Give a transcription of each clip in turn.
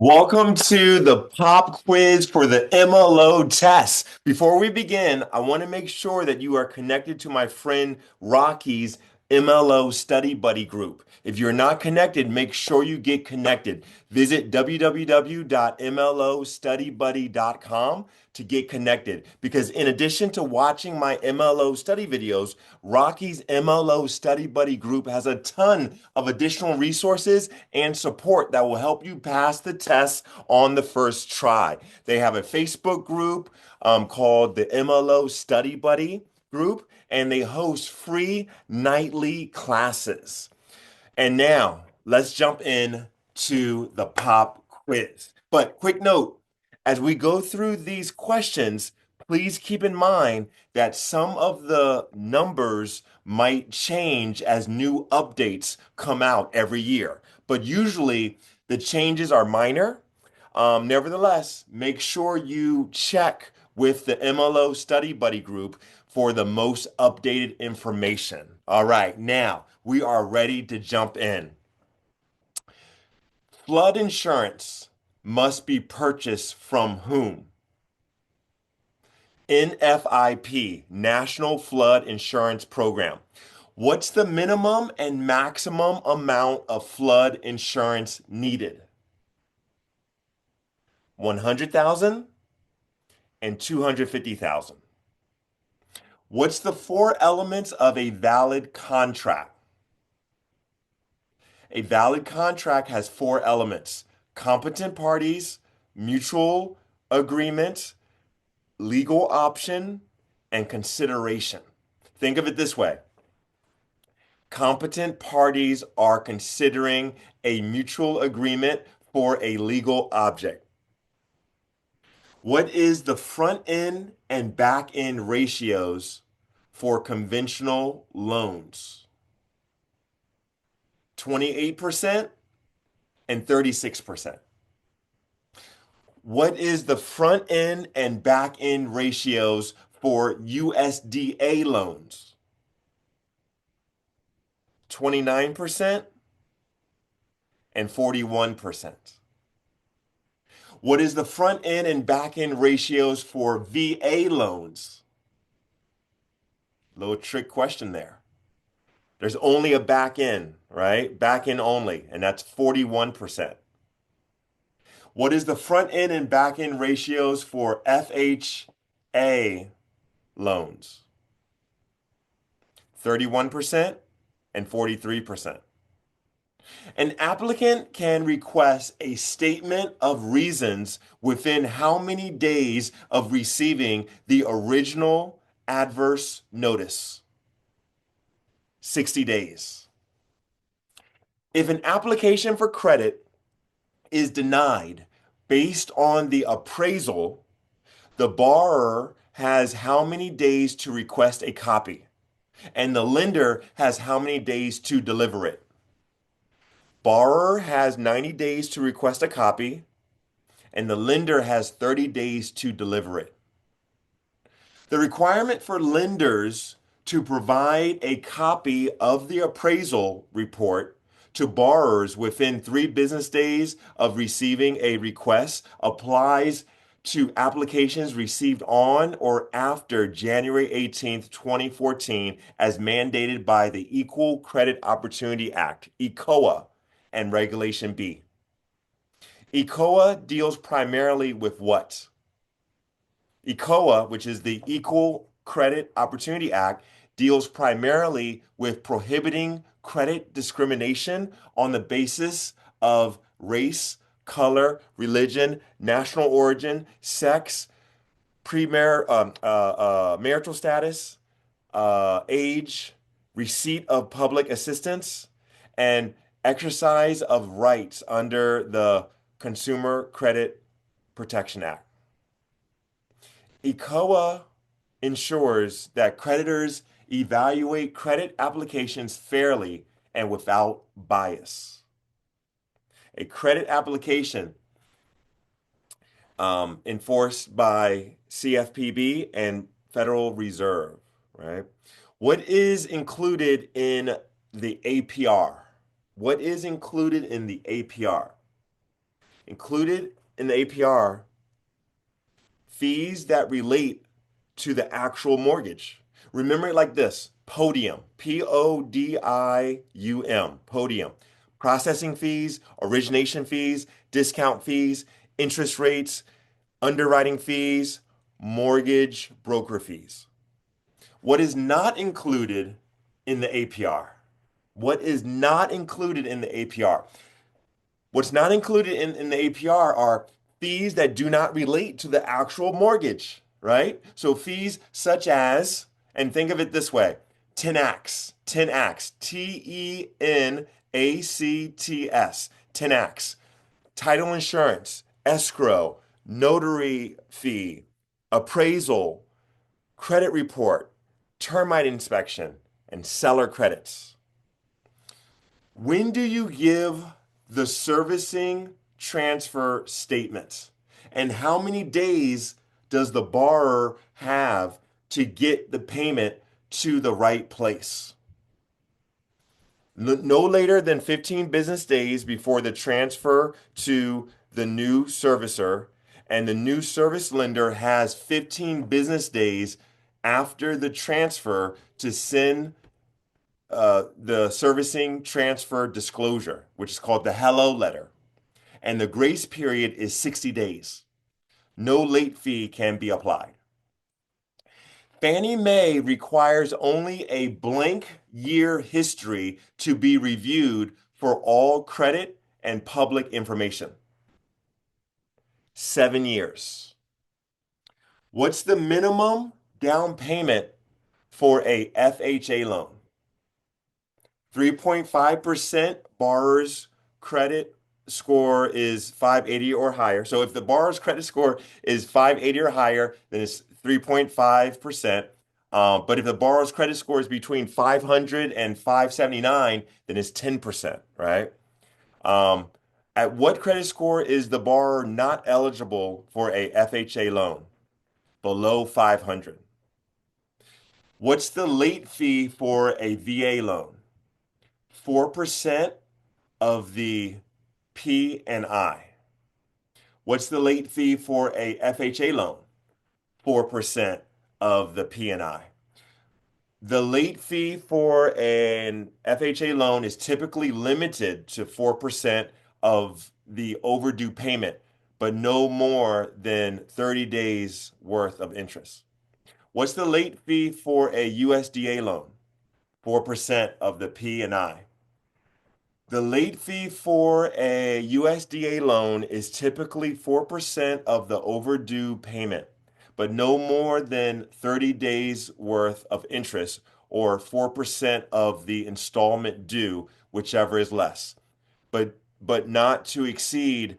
Welcome to the pop quiz for the MLO test. Before we begin, I want to make sure that you are connected to my friend Rocky's MLO Study Buddy group. If you're not connected, make sure you get connected. Visit www.mlostudybuddy.com to get connected because in addition to watching my MLO study videos, Rocky's MLO Study Buddy group has a ton of additional resources and support that will help you pass the test on the first try. They have a Facebook group called the MLO Study Buddy group, and they host free nightly classes. And now let's jump in to the pop quiz. But quick note, as we go through these questions, please keep in mind that some of the numbers might change as new updates come out every year. But usually the changes are minor. Nevertheless, make sure you check with the MLO Study Buddy group for the most updated information. All right, now we are ready to jump in. Flood insurance must be purchased from whom? NFIP, National Flood Insurance Program. What's the minimum and maximum amount of flood insurance needed? 100,000 and 250,000. What's the four elements of a valid contract? A valid contract has four elements: competent parties, mutual agreement, legal option, and consideration. Think of it this way. Competent parties are considering a mutual agreement for a legal object. What is the front end and back end ratios for conventional loans? 28% and 36%. What is the front end and back end ratios for USDA loans? 29% and 41%. What is the front end and back end ratios for VA loans? Little trick question there. There's only a back end, right? Back end only, and that's 41%. What is the front end and back end ratios for FHA loans? 31% and 43%. An applicant can request a statement of reasons within how many days of receiving the original adverse notice? 60 days. If an application for credit is denied based on the appraisal, the borrower has how many days to request a copy, and the lender has how many days to deliver it? Borrower has 90 days to request a copy, and the lender has 30 days to deliver it. The requirement for lenders to provide a copy of the appraisal report to borrowers within 3 business days of receiving a request applies to applications received on or after January 18th, 2014, as mandated by the Equal Credit Opportunity Act, ECOA, and Regulation B. ECOA deals primarily with what? ECOA, which is the Equal Credit Opportunity Act, deals primarily with prohibiting credit discrimination on the basis of race, color, religion, national origin, sex, marital status, age, receipt of public assistance, and exercise of rights under the Consumer Credit Protection Act. ECOA ensures that creditors evaluate credit applications fairly and without bias. A credit application enforced by CFPB and Federal Reserve, right? What is included in the APR? What is included in the APR? Included in the APR, fees that relate to the actual mortgage. Remember it like this: podium, Podium, podium. Processing fees, origination fees, discount fees, interest rates, underwriting fees, mortgage broker fees. What is not included in the APR? What is not included in the APR? What's not included in the APR are fees that do not relate to the actual mortgage, right? So fees such as, and think of it this way, TENACS, TENACS, TENACTS, TENACS, title insurance, escrow, notary fee, appraisal, credit report, termite inspection, and seller credits. When do you give the servicing transfer statement? And how many days does the borrower have to get the payment to the right place? No later than 15 business days before the transfer to the new servicer, and the new service lender has 15 business days after the transfer to send the servicing transfer disclosure, which is called the hello letter. And the grace period is 60 days. No late fee can be applied. Fannie Mae requires only a blank year history to be reviewed for all credit and public information. 7 years. What's the minimum down payment for a FHA loan? 3.5% borrower's credit score is 580 or higher. So if the borrower's credit score is 580 or higher, then it's 3.5%. But if the borrower's credit score is between 500 and 579, then it's 10%, right? Um, at what credit score is the borrower not eligible for a FHA loan? Below 500. What's the late fee for a VA loan? 4% of the P and I. What's the late fee for a FHA loan? 4% of the P and I. The late fee for an FHA loan is typically limited to 4% of the overdue payment, but no more than 30 days worth of interest. What's the late fee for a USDA loan? 4% of the P and I. The late fee for a USDA loan is typically 4% of the overdue payment, but no more than 30 days worth of interest or 4% of the installment due, whichever is less, but not to exceed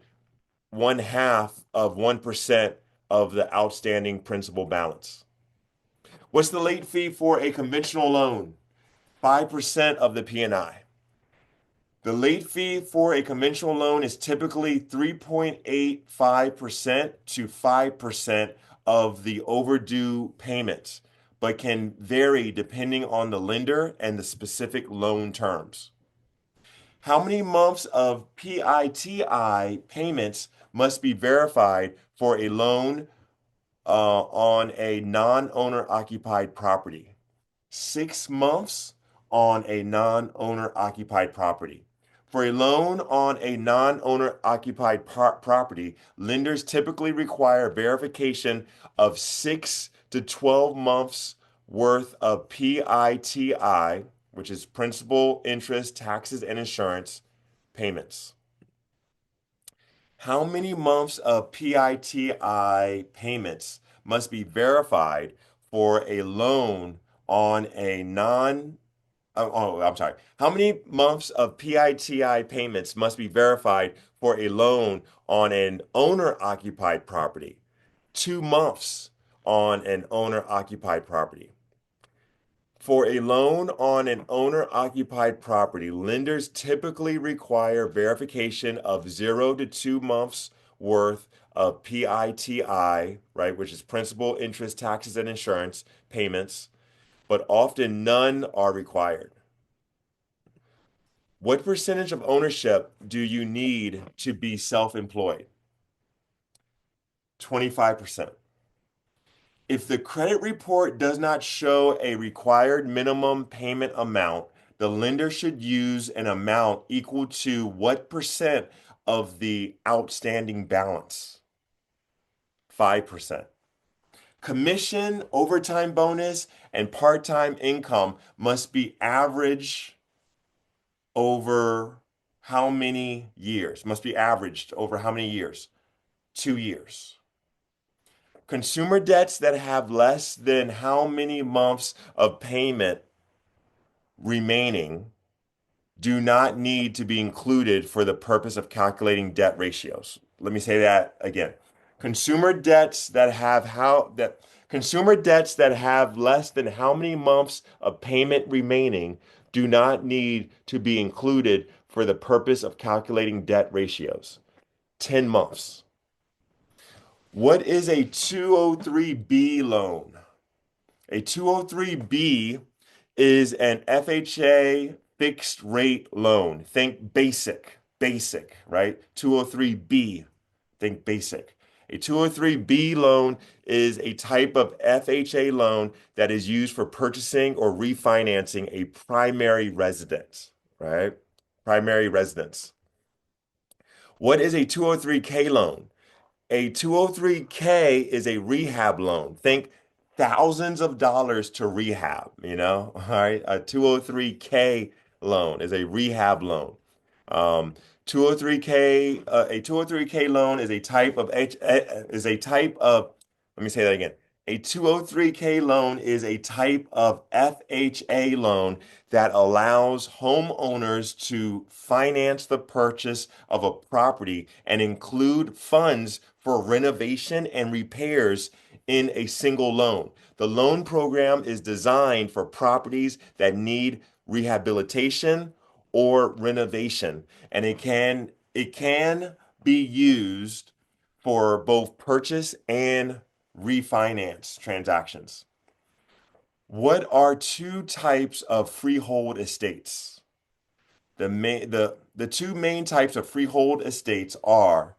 1/2 of 1% of the outstanding principal balance. What's the late fee for a conventional loan? 5% of the P&I. The late fee for a conventional loan is typically 3.85% to 5% of the overdue payments, but can vary depending on the lender and the specific loan terms. How many months of PITI payments must be verified for a loan on a non-owner occupied property? 6 months on a non-owner occupied property. For a loan on a non-owner occupied property, lenders typically require verification of 6 to 12 months worth of PITI, which is principal, interest, taxes, and insurance payments. How many months of PITI payments must be verified for a loan on a non I'm sorry. How many months of PITI payments must be verified for a loan on an owner-occupied property? 2 months on an owner-occupied property. For a loan on an owner-occupied property, lenders typically require verification of 0 to 2 months worth of PITI, right, which is principal, interest, taxes, and insurance payments, but often none are required. What percentage of ownership do you need to be self-employed? 25%. If the credit report does not show a required minimum payment amount, the lender should use an amount equal to what percent of the outstanding balance? 5%. Commission, overtime bonus, and part-time income must be averaged over how many years? Must be averaged over how many years? 2 years. Consumer debts that have less than how many months of payment remaining do not need to be included for the purpose of calculating debt ratios. Let me say that again. Consumer debts that have how that consumer debts that have less than how many months of payment remaining do not need to be included for the purpose of calculating debt ratios. 10 months. What is a 203B loan? A 203B is an FHA fixed rate loan. Think basic, right? 203B, think basic. A 203B loan is a type of FHA loan that is used for purchasing or refinancing a primary residence, right? Primary residence. What is a 203K loan? A 203K is a rehab loan. Think thousands of dollars to rehab, all right? A 203K loan is a rehab loan. Um, 203K, a 203K loan is a type of let me say that again. A 203K loan is a type of FHA loan that allows homeowners to finance the purchase of a property and include funds for renovation and repairs in a single loan. The loan program is designed for properties that need rehabilitation or renovation, and it can be used for both purchase and refinance transactions. What are two types of freehold estates? The two main types of freehold estates are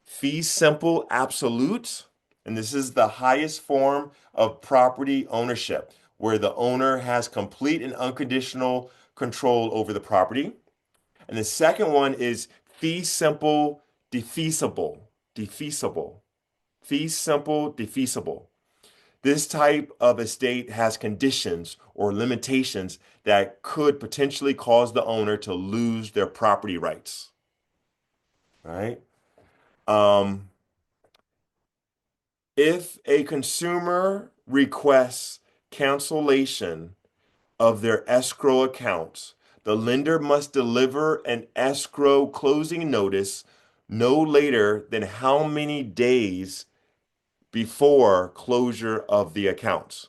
fee simple absolute, and this is the highest form of property ownership, where the owner has complete and unconditional control over the property. And the second one is fee simple defeasible, defeasible, fee simple defeasible. This type of estate has conditions or limitations that could potentially cause the owner to lose their property rights. Right? Um, if a consumer requests cancellation of their escrow accounts, the lender must deliver an escrow closing notice no later than how many days before closure of the accounts.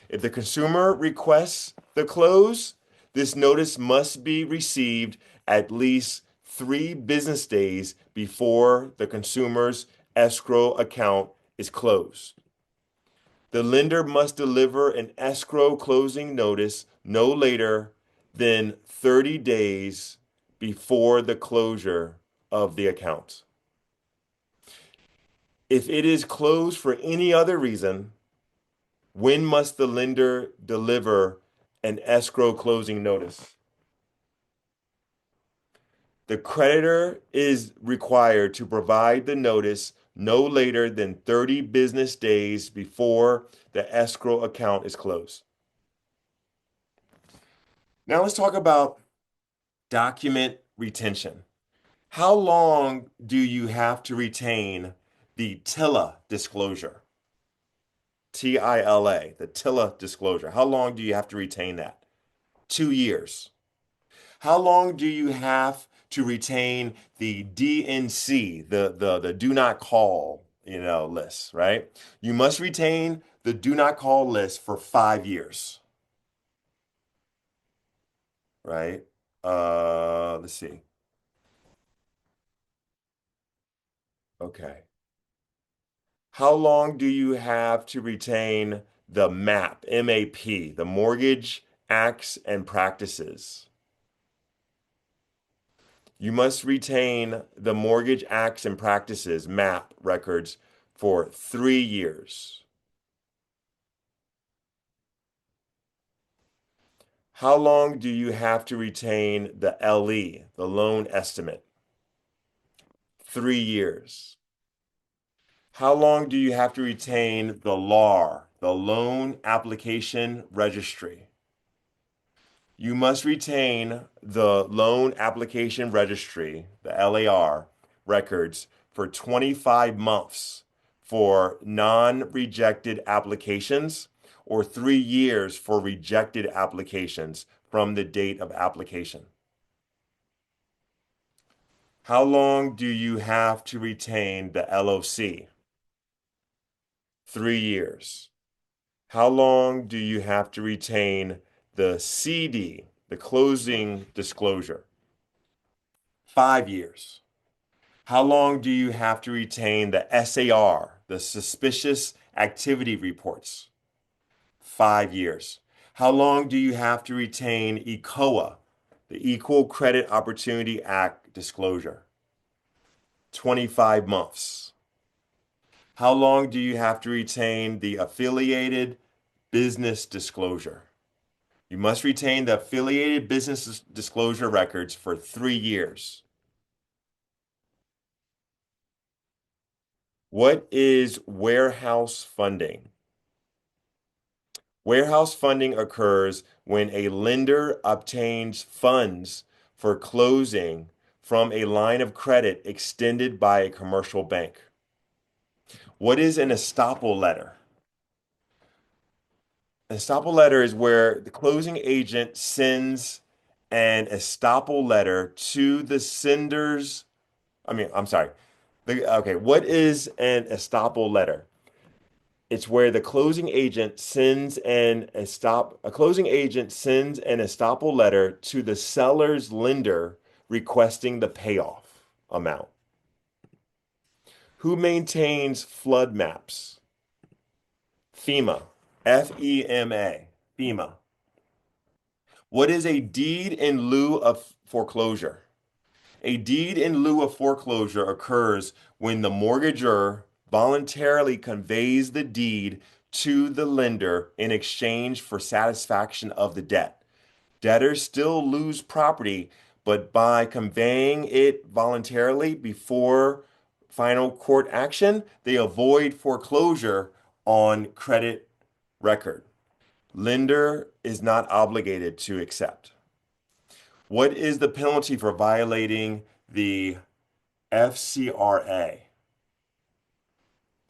If the consumer requests the close, this notice must be received at least 3 business days before the consumer's escrow account is closed. The lender must deliver an escrow closing notice no later than 30 days before the closure of the account. If it is closed for any other reason, when must the lender deliver an escrow closing notice? The creditor is required to provide the notice no later than 30 business days before the escrow account is closed. Now let's talk about document retention. How long do you have to retain the TILA disclosure? TILA, the TILA disclosure. How long do you have to retain that? 2 years. How long do you have to retain the DNC, the do not call, list, right? You must retain the do not call list for 5 years, right? Let's see. Okay. How long do you have to retain the MAP, MAP, the Mortgage Acts and Practices? You must retain the Mortgage Acts and Practices MAP records for 3 years. How long do you have to retain the LE, the loan estimate? 3 years. How long do you have to retain the LAR, the Loan Application Registry? You must retain the Loan Application Registry, the LAR, records for 25 months for non-rejected applications or 3 years for rejected applications from the date of application. How long do you have to retain the LOC? 3 years. How long do you have to retain the CD, the closing disclosure? 5 years. How long do you have to retain the SAR, the suspicious activity reports? 5 years. How long do you have to retain ECOA, the Equal Credit Opportunity Act disclosure? 25 months. How long do you have to retain the affiliated business disclosure? You must retain the affiliated business disclosure records for 3 years. What is warehouse funding? Warehouse funding occurs when a lender obtains funds for closing from a line of credit extended by a commercial bank. What is an estoppel letter? An estoppel letter is where the closing agent sends an estoppel letter to the sender's, I'm sorry. Okay, what is an estoppel letter? It's where the closing agent sends a closing agent sends an estoppel letter to the seller's lender requesting the payoff amount. Who maintains flood maps? FEMA. FEMA. FEMA. What is a deed in lieu of foreclosure? A deed in lieu of foreclosure occurs when the mortgagor voluntarily conveys the deed to the lender in exchange for satisfaction of the debt. Debtors still lose property, but by conveying it voluntarily before final court action, they avoid foreclosure on credit record. Lender is not obligated to accept. What is the penalty for violating the FCRA?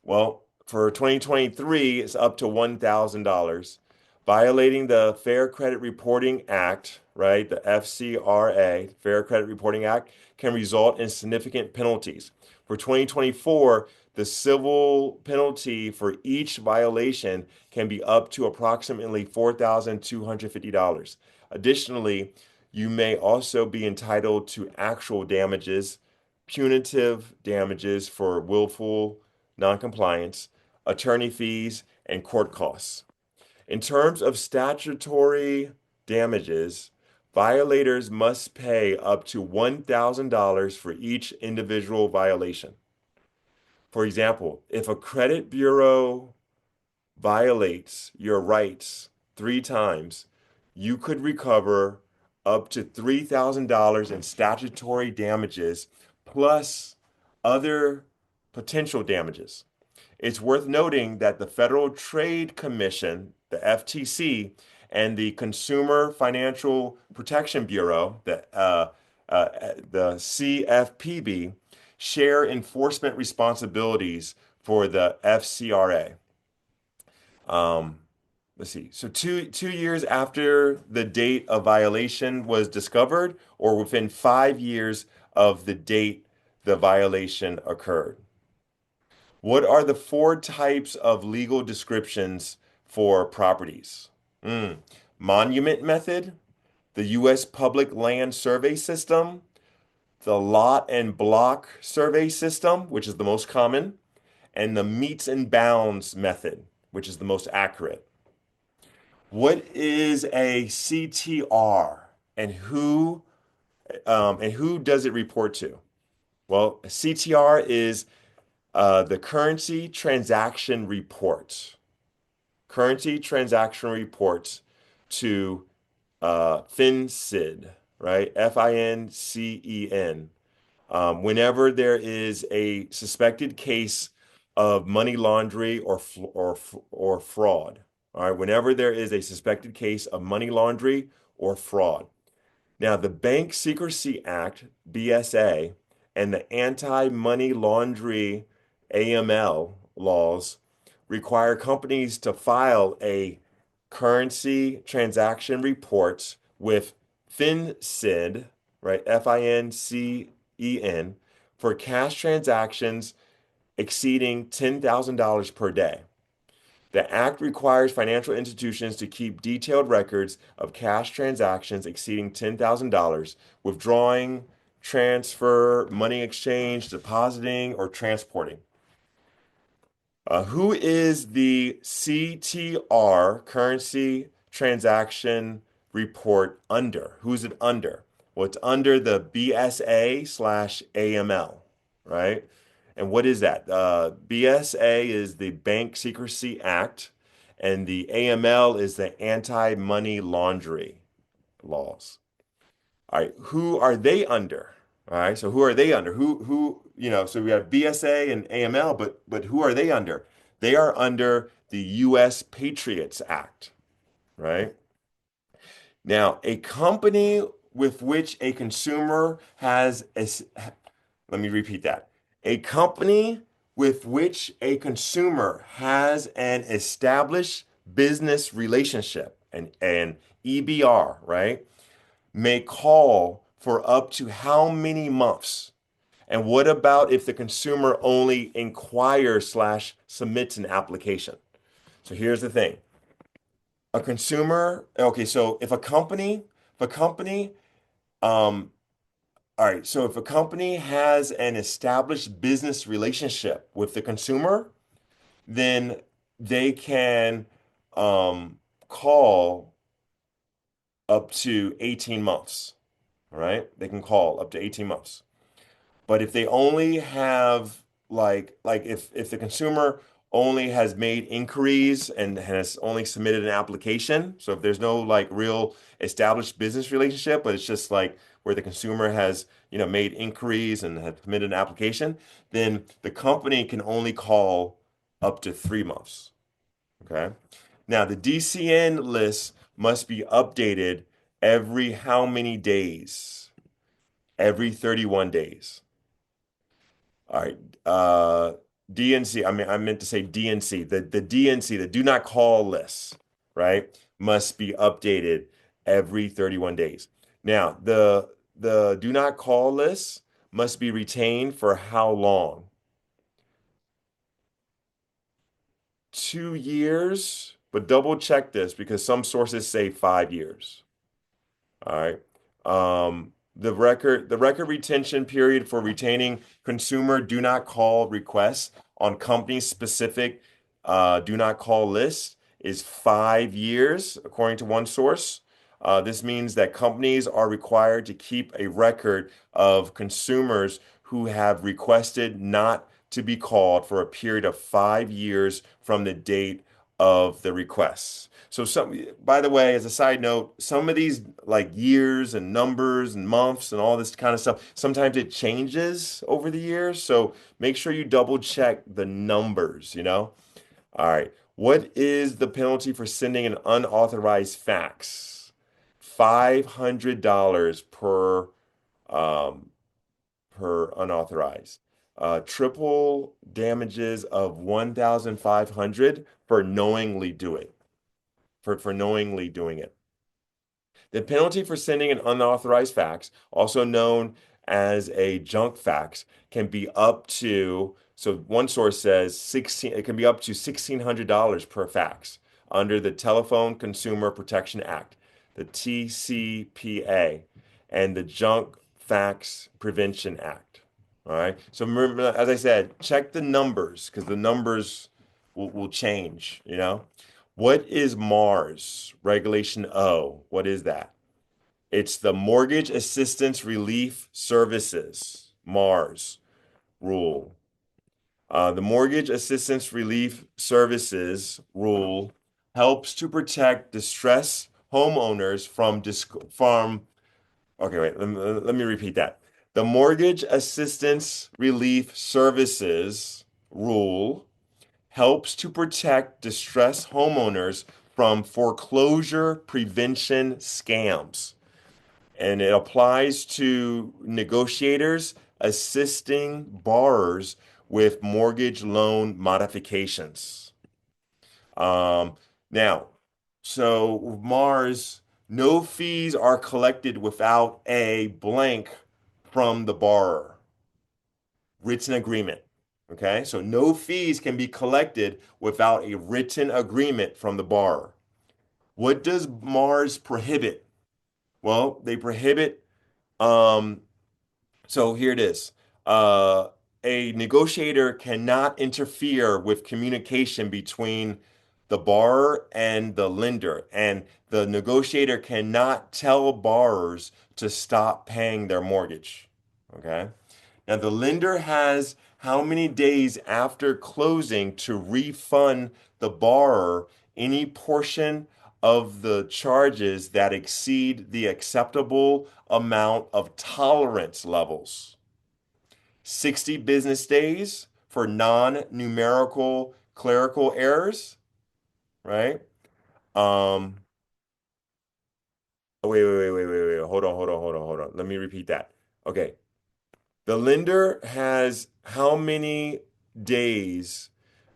Well, for 2023, it's up to $1,000. Violating the Fair Credit Reporting Act, right? The FCRA, Fair Credit Reporting Act, can result in significant penalties. For 2024, the civil penalty for each violation can be up to approximately $4,250. Additionally, you may also be entitled to actual damages, punitive damages for willful noncompliance, attorney fees, and court costs. In terms of statutory damages, violators must pay up to $1,000 for each individual violation. For example, if a credit bureau violates your rights 3 times, you could recover up to $3,000 in statutory damages plus other potential damages. It's worth noting that the Federal Trade Commission, the FTC, and the Consumer Financial Protection Bureau, the CFPB, share enforcement responsibilities for the FCRA. Let's see. So two years after the date of violation was discovered, or within 5 years of the date the violation occurred. What are the 4 types of legal descriptions for properties? Monument method, the U.S. Public Land Survey System, the lot and block survey system, which is the most common, and the meets and bounds method, which is the most accurate. What is a CTR and And who does it report to? Well, CTR is the currency transaction reports. Currency transaction reports to FinCEN, right? FINCEN. Whenever there is a suspected case of money laundering or fraud, all right, whenever there is a suspected case of money laundering or fraud. Now, the Bank Secrecy Act, BSA, and the Anti-Money Laundering AML laws require companies to file a currency transaction reports with FinCEN, right? FINCEN, for cash transactions exceeding $10,000 per day. The act requires financial institutions to keep detailed records of cash transactions exceeding $10,000, withdrawing, transfer, money exchange, depositing, or transporting. Who is the CTR, currency transaction report, under? Who's it under? Well, it's under the BSA/AML, right? And what is that? BSA is the Bank Secrecy Act, and the AML is the Anti-Money Laundering laws. All right, who are they under? All right, so who are they under? So we have BSA and AML, but who are they under? They are under the US Patriots Act, right? Now, a company with which a consumer has a, let me repeat that. A company with which a consumer has an established business relationship, an EBR, right? May call for up to how many months? And what about if the consumer only inquires/submits an application? So here's the thing. A consumer, okay, so if a company, um, all right, so if a company has an established business relationship with the consumer, then they can call up to 18 months. All right, they can call up to 18 months. But if they only have if the consumer only has made inquiries and has only submitted an application, so if there's no like real established business relationship, but it's just like where the consumer has, made inquiries and has submitted an application, then the company can only call up to 3 months. Okay. Now the DCN list must be updated every how many days? Every 31 days. All right. DNC, I meant to say DNC. The DNC, the do not call list, right, must be updated every 31 days. Now, the do not call list must be retained for how long? 2 years, but double check this because some sources say 5 years. All right. The record retention period for retaining consumer do not call requests on company specific do not call lists is 5 years, according to one source. This means that companies are required to keep a record of consumers who have requested not to be called for a period of 5 years from the date of the requests. So by the way, as a side note, some of these like years and numbers and months and all this kind of stuff, sometimes it changes over the years. So make sure you double check the numbers. All right. What is the penalty for sending an unauthorized fax? $500 um, per unauthorized. Triple damages of 1,500 for knowingly doing for knowingly doing it. The penalty for sending an unauthorized fax, also known as a junk fax, can be up to, so one source says it can be up to $1,600 per fax under the Telephone Consumer Protection Act, the TCPA, and the Junk Fax Prevention Act. All right. So remember, as I said, check the numbers because the numbers will change. What is Mars? Regulation O. What is that? It's the Mortgage Assistance Relief Services, MARS rule. The Mortgage Assistance Relief Services rule helps to protect distressed homeowners from okay, wait, let me repeat that. The Mortgage Assistance Relief Services rule helps to protect distressed homeowners from foreclosure prevention scams. And it applies to negotiators assisting borrowers with mortgage loan modifications. Um, now, so Mars, no fees are collected without a blank from the borrower, written agreement. Okay, so no fees can be collected without a written agreement from the borrower. What does Mars prohibit? Well, they prohibit um, so here it is. Uh, a negotiator cannot interfere with communication between the borrower and the lender, and the negotiator cannot tell borrowers to stop paying their mortgage. Okay. Now, the lender has how many days after closing to refund the borrower any portion of the charges that exceed the acceptable amount of tolerance levels? 60 business days for non-numerical clerical errors, right? Um, wait. Hold on. Let me repeat that. Okay. The lender has how many days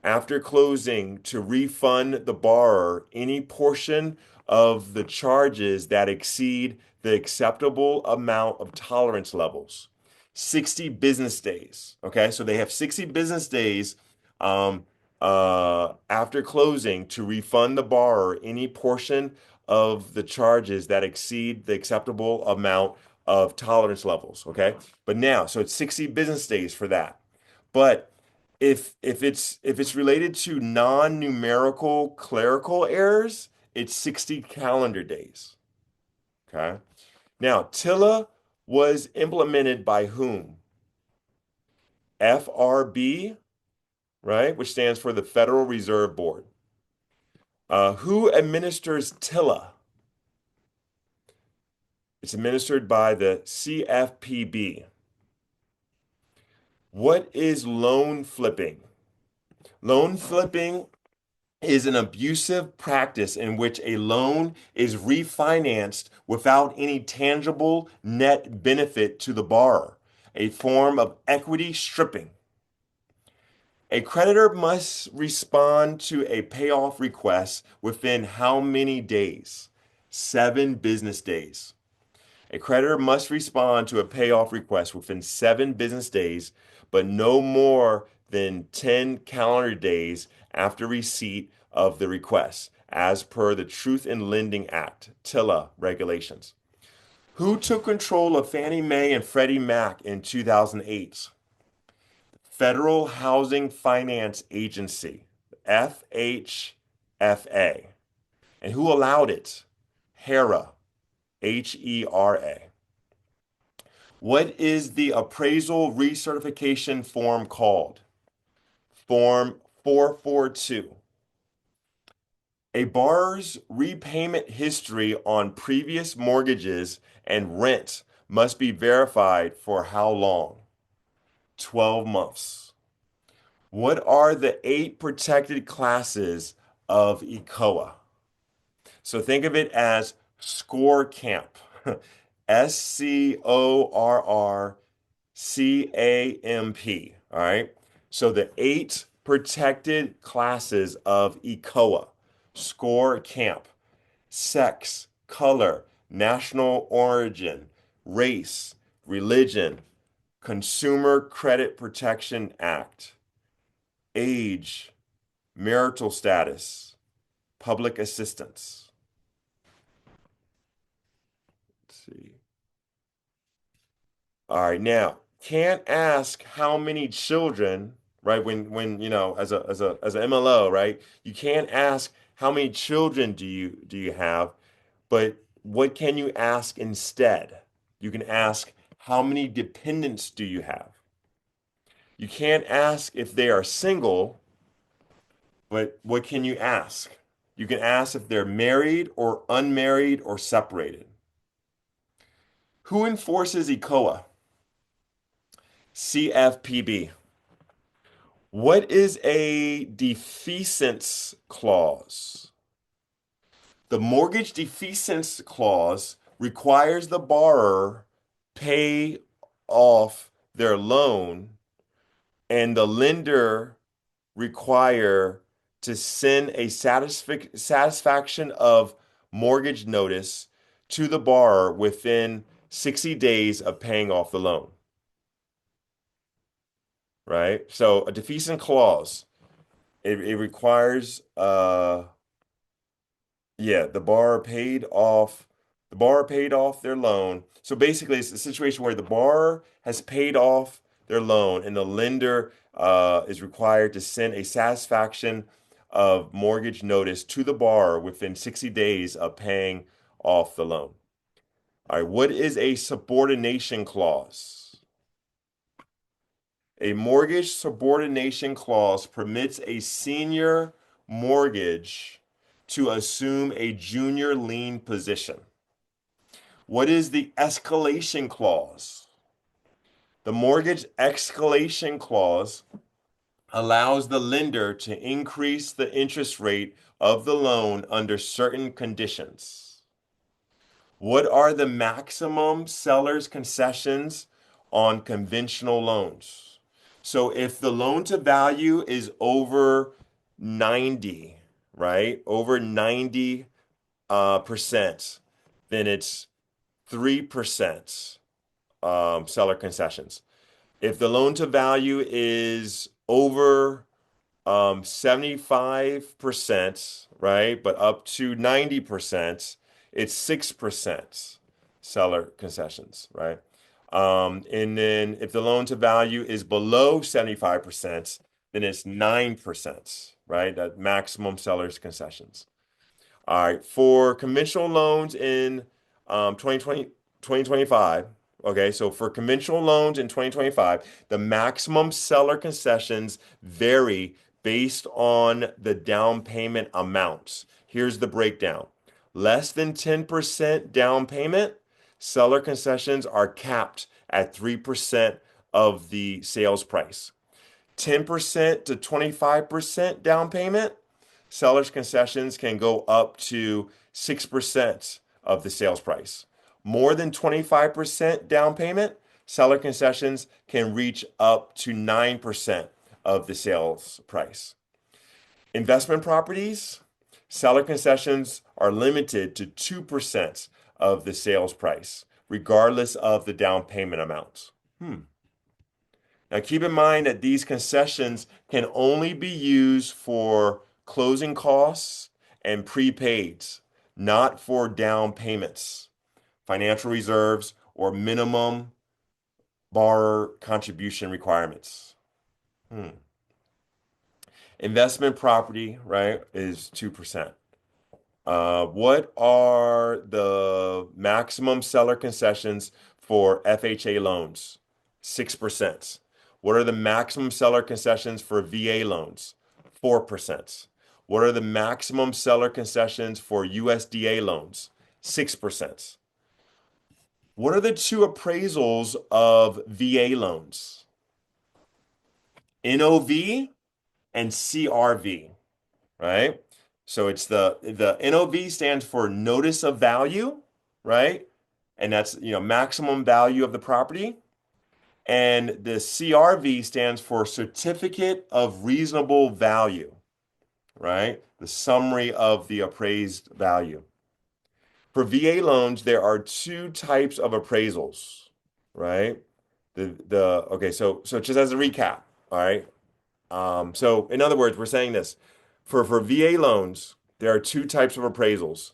after closing to refund the borrower any portion of the charges that exceed the acceptable amount of tolerance levels? 60 business days. Okay, so they have 60 business days um, after closing to refund the borrower any portion of the charges that exceed the acceptable amount of tolerance levels. Okay. But now, so it's 60 business days for that. But if it's related to non-numerical clerical errors, it's 60 calendar days. Okay. Now, TILA was implemented by whom? FRB, right? Which stands for the Federal Reserve Board. Who administers TILA? It's administered by the CFPB. What is loan flipping? Loan flipping is an abusive practice in which a loan is refinanced without any tangible net benefit to the borrower, a form of equity stripping. A creditor must respond to a payoff request within how many days? 7 business days. A creditor must respond to a payoff request within 7 business days, but no more than 10 calendar days after receipt of the request, as per the Truth in Lending Act, TILA regulations. Who took control of Fannie Mae and Freddie Mac in 2008? Federal Housing Finance Agency, FHFA. And who allowed it? HERA, HERA. What is the appraisal recertification form called? Form 442. A borrower's repayment history on previous mortgages and rent must be verified for how long? 12 months. What are the 8 protected classes of ECOA? So think of it as score camp. SCORRCAMP. All right. So the 8 protected classes of ECOA, score camp: sex, color, national origin, race, religion, Consumer Credit Protection Act, age, marital status, public assistance. Let's see. All right, now can't ask how many children, right? When as a MLO, right? You can't ask how many children do you have, but what can you ask instead? You can ask, how many dependents do you have? You can't ask if they are single, but what can you ask? You can ask if they're married or unmarried or separated. Who enforces ECOA? CFPB. What is a defeasance clause? The mortgage defeasance clause requires the borrower pay off their loan and the lender require to send a satisfaction of mortgage notice to the borrower within 60 days of paying off the loan, right? So a defeasance clause, it requires yeah, the borrower paid off their loan. So basically it's a situation where the borrower has paid off their loan and the lender is required to send a satisfaction of mortgage notice to the borrower within 60 days of paying off the loan. All right, what is a subordination clause? A mortgage subordination clause permits a senior mortgage to assume a junior lien position. What is the escalation clause? The mortgage escalation clause allows the lender to increase the interest rate of the loan under certain conditions. What are the maximum seller's concessions on conventional loans? So if the loan to value is over 90, right? Over 90 percent, then it's 3% seller concessions. If the loan to value is over 75%, right, but up to 90%, it's 6% seller concessions, right? And then if the loan to value is below 75%, then it's 9%, right? That maximum seller's concessions. All right, for conventional loans in 2020, 2025, okay, so for conventional loans in 2025, the maximum seller concessions vary based on the down payment amounts. Here's the breakdown. Less than 10% down payment, seller concessions are capped at 3% of the sales price. 10% to 25% down payment, seller's concessions can go up to 6% of the sales price. More than 25% down payment, seller concessions can reach up to 9% of the sales price. Investment properties, seller concessions are limited to 2% of the sales price, regardless of the down payment amounts. Now, keep in mind that these concessions can only be used for closing costs and prepaids, not for down payments, financial reserves, or minimum borrower contribution requirements. Investment property, right, is 2%. What are the maximum seller concessions for FHA loans? 6%. What are the maximum seller concessions for VA loans? 4%. What are the maximum seller concessions for USDA loans? 6%. What are the two appraisals of VA loans? NOV and CRV, right? So it's the NOV stands for notice of value, right? And that's, maximum value of the property. And the CRV stands for certificate of reasonable value, right? The summary of the appraised value. For VA loans, there are two types of appraisals, right? Okay, so just as a recap, all right? So in other words, we're saying this. For VA loans, there are two types of appraisals.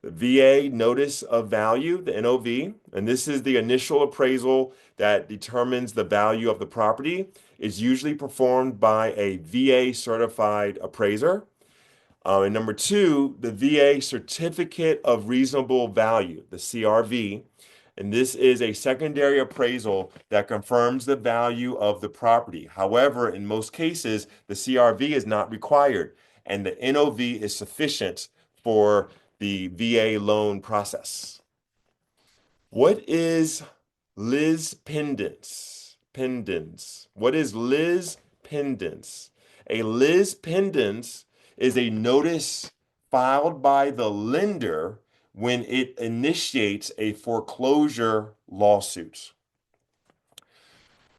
The VA notice of value, the NOV, and this is the initial appraisal that determines the value of the property, is usually performed by a VA certified appraiser. And number two, the VA Certificate of Reasonable Value, the CRV. And this is a secondary appraisal that confirms the value of the property. However, in most cases, the CRV is not required, and the NOV is sufficient for the VA loan process. What is Liz pendants? Pendants. What is Liz pendants? A Liz pendants is a notice filed by the lender when it initiates a foreclosure lawsuit.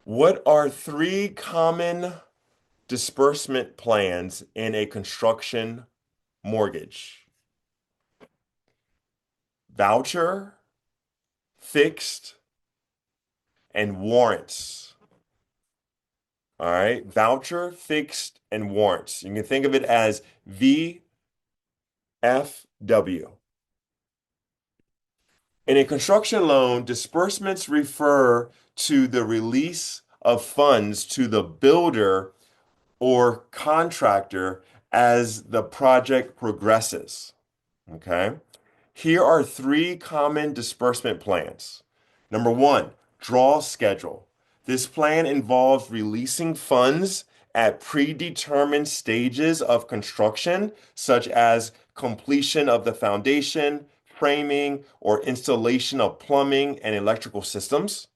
What are three common disbursement plans in a construction mortgage? Voucher, fixed, and warrants. All right, voucher, fixed, and warrants. You can think of it as VFW. In a construction loan, disbursements refer to the release of funds to the builder or contractor as the project progresses. Okay. Here are three common disbursement plans. Number one, draw schedule. This plan involves releasing funds at predetermined stages of construction, such as completion of the foundation, framing, or installation of plumbing and electrical systems.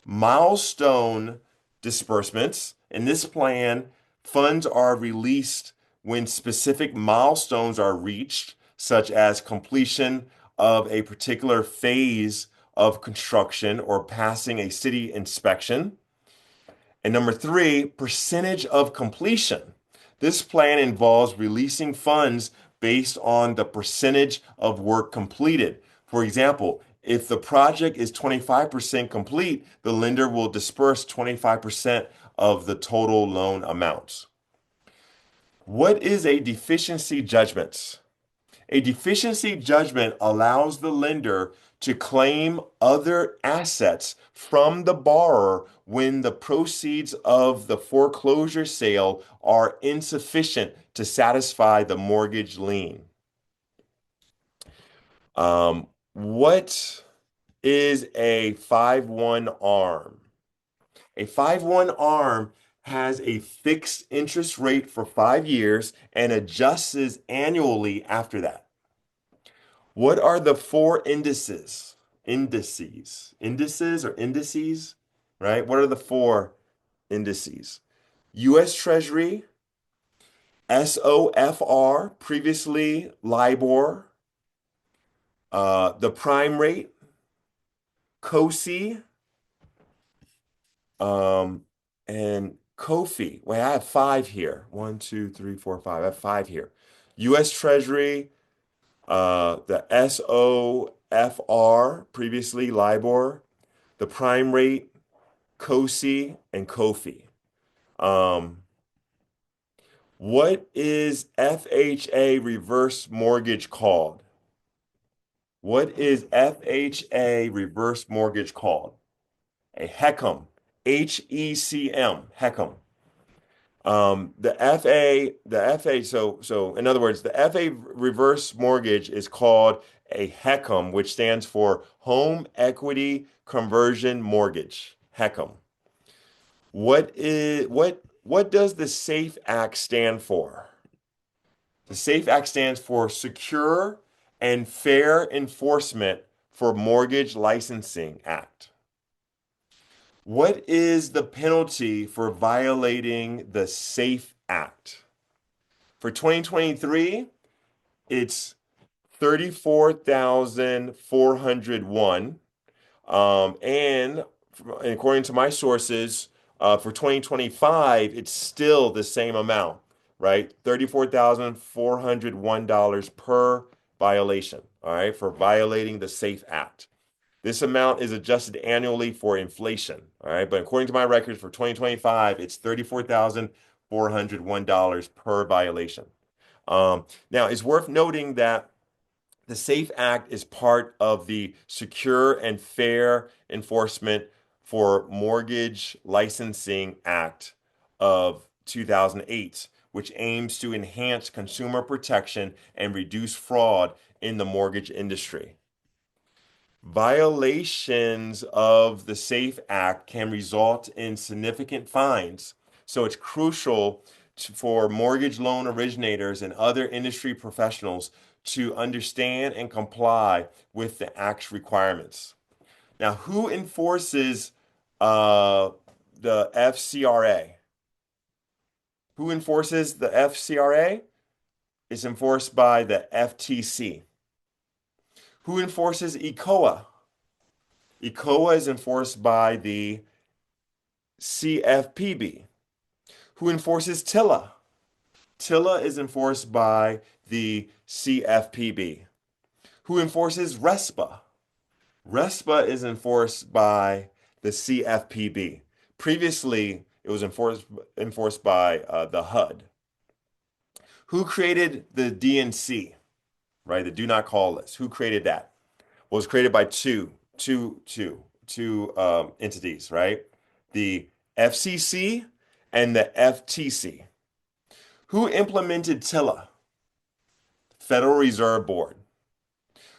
Milestone disbursements. In this plan, funds are released when specific milestones are reached, such as completion of a particular phase of construction or passing a city inspection. And number three, percentage of completion. This plan involves releasing funds based on the percentage of work completed. For example, if the project is 25% complete, the lender will disperse 25% of the total loan amount. What is a deficiency judgment? A deficiency judgment allows the lender to claim other assets from the borrower when the proceeds of the foreclosure sale are insufficient to satisfy the mortgage lien. What is a 5-1 arm? A 5-1 arm has a fixed interest rate for 5 years and adjusts annually after that. What are the four indices? Indices or indices, right? What are the four indices? US Treasury, SOFR, previously LIBOR, the prime rate, COSI, and COFI. Wait, I have five here. One, two, three, four, five. I have five here. US Treasury, the SOFR, previously LIBOR, the prime rate, COSI, and COFI. What is FHA reverse mortgage called? What is FHA reverse mortgage called? A HECM, HECM, HECM. So in other words, the FA reverse mortgage is called a HECM, which stands for Home Equity Conversion Mortgage, HECM. What does the SAFE Act stand for? The SAFE Act stands for Secure and Fair Enforcement for Mortgage Licensing Act. What is the penalty for violating the SAFE Act? For 2023, it's 34,401. And according to my sources, for 2025, it's still the same amount, right? $34,401 per violation, all right, for violating the SAFE Act. This amount is adjusted annually for inflation, all right? But according to my records for 2025, it's $34,401 per violation. Now, it's worth noting that the SAFE Act is part of the Secure and Fair Enforcement for Mortgage Licensing Act of 2008, which aims to enhance consumer protection and reduce fraud in the mortgage industry. Violations of the SAFE Act can result in significant fines, so it's crucial for mortgage loan originators and other industry professionals to understand and comply with the Act's requirements. Now, who enforces uh, the FCRA? Who enforces the FCRA? It's enforced by the FTC. Who enforces ECOA? ECOA is enforced by the CFPB. Who enforces TILA? TILA is enforced by the CFPB. Who enforces RESPA? RESPA is enforced by the CFPB. Previously, it was enforced by the HUD. Who created the DNC, right? The do not call list. Who created that? Well, it was created by two entities, right? The FCC and the FTC. Who implemented TILA? Federal Reserve Board.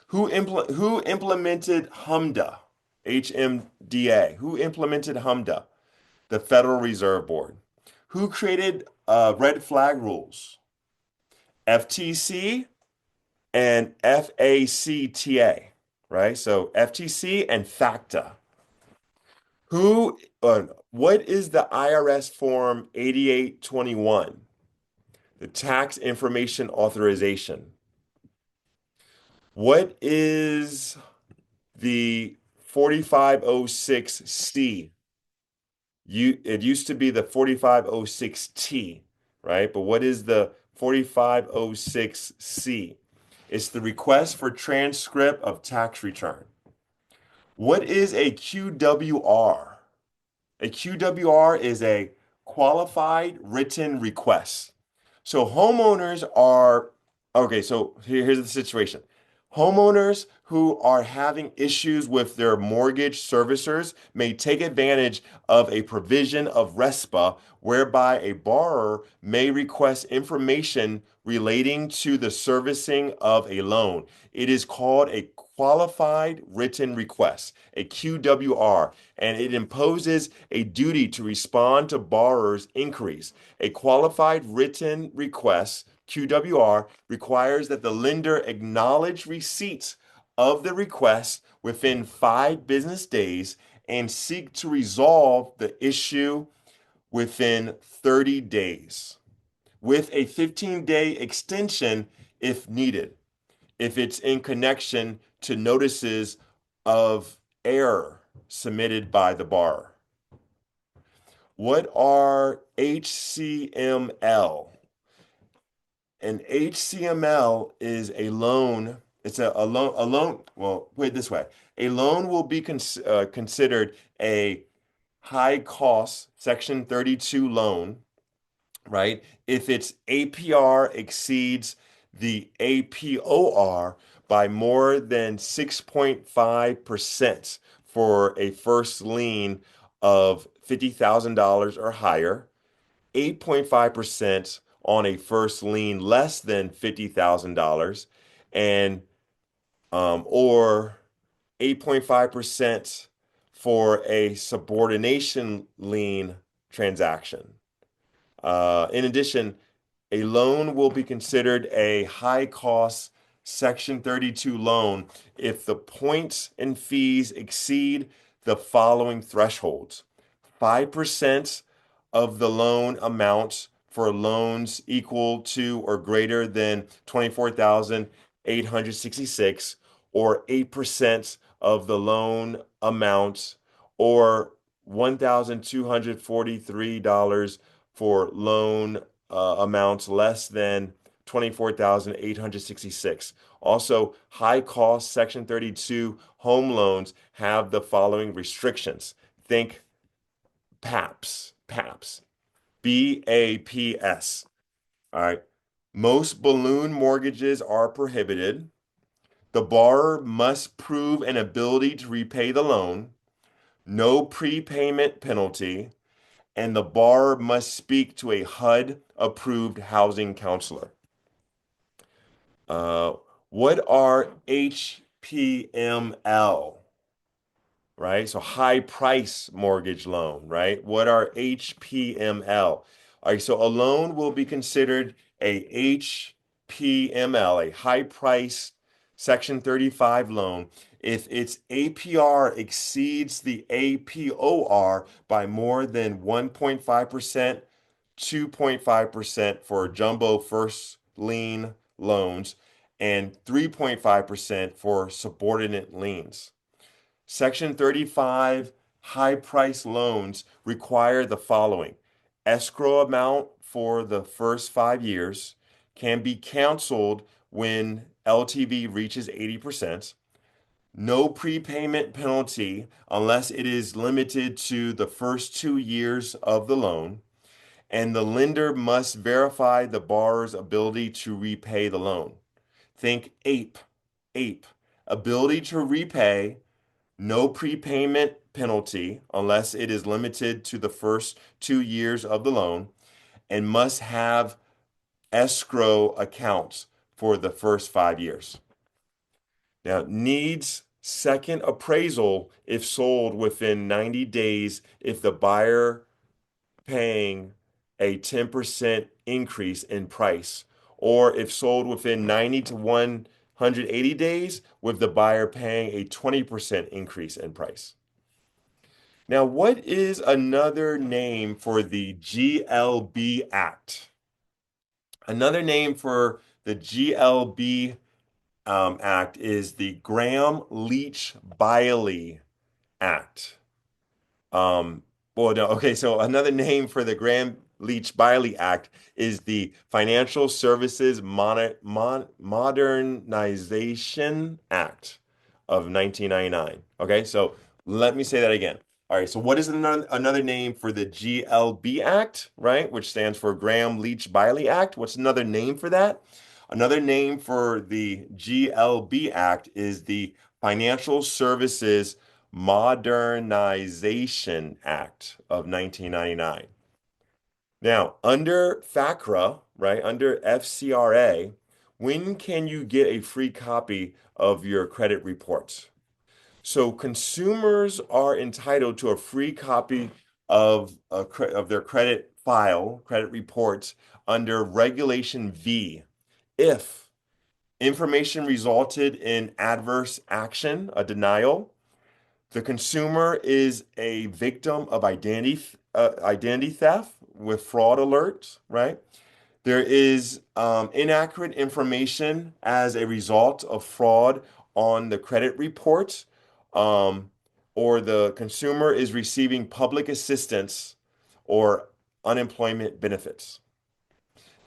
Who implemented HMDA? HMDA. Who implemented HMDA? The Federal Reserve Board. Who created red flag rules? FTC and FACTA, right? So FTC and FACTA. What is the IRS Form 8821? The Tax Information Authorization. What is the 4506C? It used to be the 4506T, right? But what is the 4506C? It's the request for transcript of tax return. What is a QWR? A QWR is a qualified written request. So homeowners are, okay, so here's the situation. Homeowners who are having issues with their mortgage servicers may take advantage of a provision of RESPA whereby a borrower may request information relating to the servicing of a loan. It is called a qualified written request, a QWR, and it imposes a duty to respond to borrowers' inquiries. A qualified written request, QWR, requires that the lender acknowledge receipts of the request within 5 business days and seek to resolve the issue within 30 days, with a 15-day extension if needed, if it's in connection to notices of error submitted by the borrower. What are HCML? An HCML is a loan. It's a loan. Well, put it this way. A loan will be considered a high cost Section 32 loan, right? If its APR exceeds the APOR by more than 6.5% for a first lien of $50,000 or higher, 8.5% on a first lien less than $50,000, and or 8.5% for a subordination lien transaction. In addition, a loan will be considered a high-cost Section 32 loan if the points and fees exceed the following thresholds: 5% of the loan amount for loans equal to or greater than 24,866, or 8% of the loan amount, or $1,243 for loan amounts less than 24,866. Also, high cost Section 32 home loans have the following restrictions. Think PAPS, PAPS, BAPS. All right. Most balloon mortgages are prohibited. The borrower must prove an ability to repay the loan, no prepayment penalty, and the borrower must speak to a HUD-approved housing counselor. Uh, what are HPML? Right? So high price mortgage loan, right? What are HPML? All right, so a loan will be considered a HPML, a high price Section 35 loan, if its APR exceeds the APOR by more than 1.5%, 2.5% for jumbo first lien loans, and 3.5% for subordinate liens. Section 35 high price loans require the following: escrow amount for the first 5 years can be canceled when LTV reaches 80%. No prepayment penalty unless it is limited to the first 2 years of the loan. And the lender must verify the borrower's ability to repay the loan. Think APE, ability to repay, no prepayment penalty unless it is limited to the first 2 years of the loan, and must have escrow accounts for the first 5 years. Now, needs second appraisal if sold within 90 days if the buyer paying a 10% increase in price, or if sold within 90 to 180 days with the buyer paying a 20% increase in price. Now, what is another name for the GLB Act? Another name for the GLB Act is the Graham-Leach-Bliley Act. Um, well, no, okay, so another name for the Graham-Leach-Bliley Act is the Financial Services Modernization Act of 1999. Okay, so let me say that again. All right, so what is another name for the GLB Act, right? Which stands for Graham-Leach-Bliley Act. What's another name for that? Another name for the GLB Act is the Financial Services Modernization Act of 1999. Now, under FACRA, right, under FCRA, when can you get a free copy of your credit reports? So consumers are entitled to a free copy of their credit file, credit reports under Regulation V if information resulted in adverse action, a denial, the consumer is a victim of identity theft with fraud alerts, right? There is inaccurate information as a result of fraud on the credit report, um, or the consumer is receiving public assistance or unemployment benefits.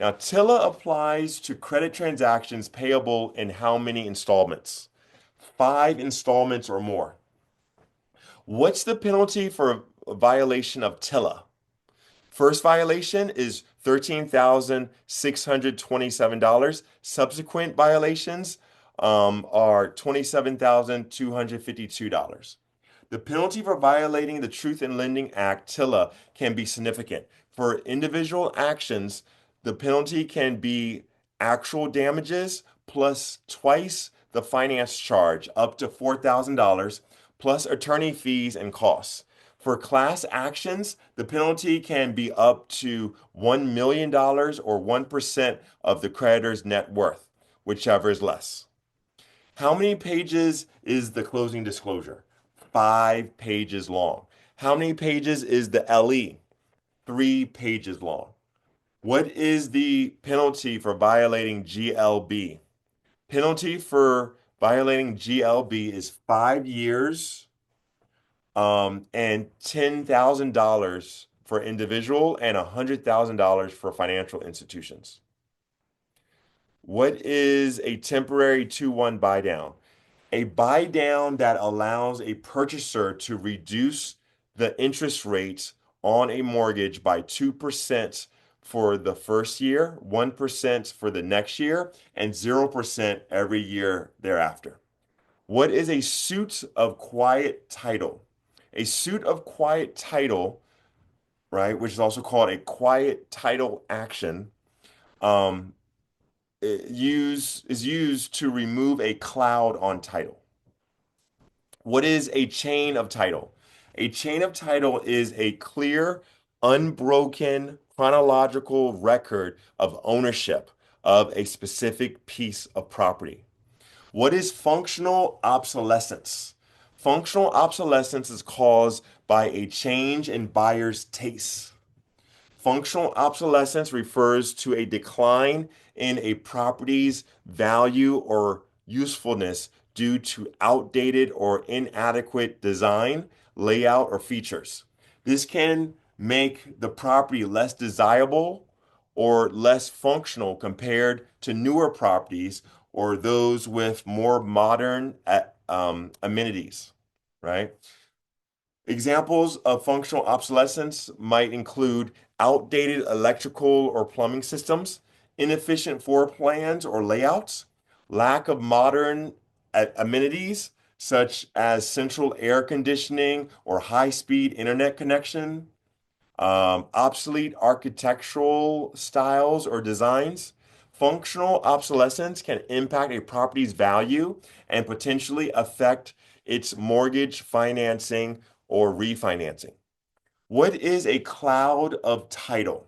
Now, TILA applies to credit transactions payable in how many installments? 5 installments or more. What's the penalty for a violation of TILA? First violation is $13,627. Subsequent violations are $27,252. The penalty for violating the Truth in Lending Act, TILA, can be significant. For individual actions, the penalty can be actual damages plus twice the finance charge, up to $4,000, plus attorney fees and costs. For class actions, the penalty can be up to $1 million or 1% of the creditor's net worth, whichever is less. How many pages is the closing disclosure? 5 pages long. How many pages is the LE? 3 pages long. What is the penalty for violating GLB? Penalty for violating GLB is 5 years and $10,000 for individual and $100,000 for financial institutions. What is a temporary 2-1 buy down? A buy down that allows a purchaser to reduce the interest rate on a mortgage by 2% for the first year, 1% for the next year, and 0% every year thereafter. What is a suit of quiet title? A suit of quiet title right, which is also called a quiet title action, um, is used to remove a cloud on title. What is a chain of title? A chain of title is a clear, unbroken, chronological record of ownership of a specific piece of property. What is functional obsolescence? Functional obsolescence is caused by a change in buyer's tastes. Functional obsolescence refers to a decline in a property's value or usefulness due to outdated or inadequate design, layout, or features. This can make the property less desirable or less functional compared to newer properties or those with more modern amenities, right? Examples of functional obsolescence might include outdated electrical or plumbing systems, inefficient floor plans or layouts, lack of modern amenities such as central air conditioning or high-speed internet connection, obsolete architectural styles or designs. Functional obsolescence can impact a property's value and potentially affect its mortgage financing or refinancing. What is a cloud of title?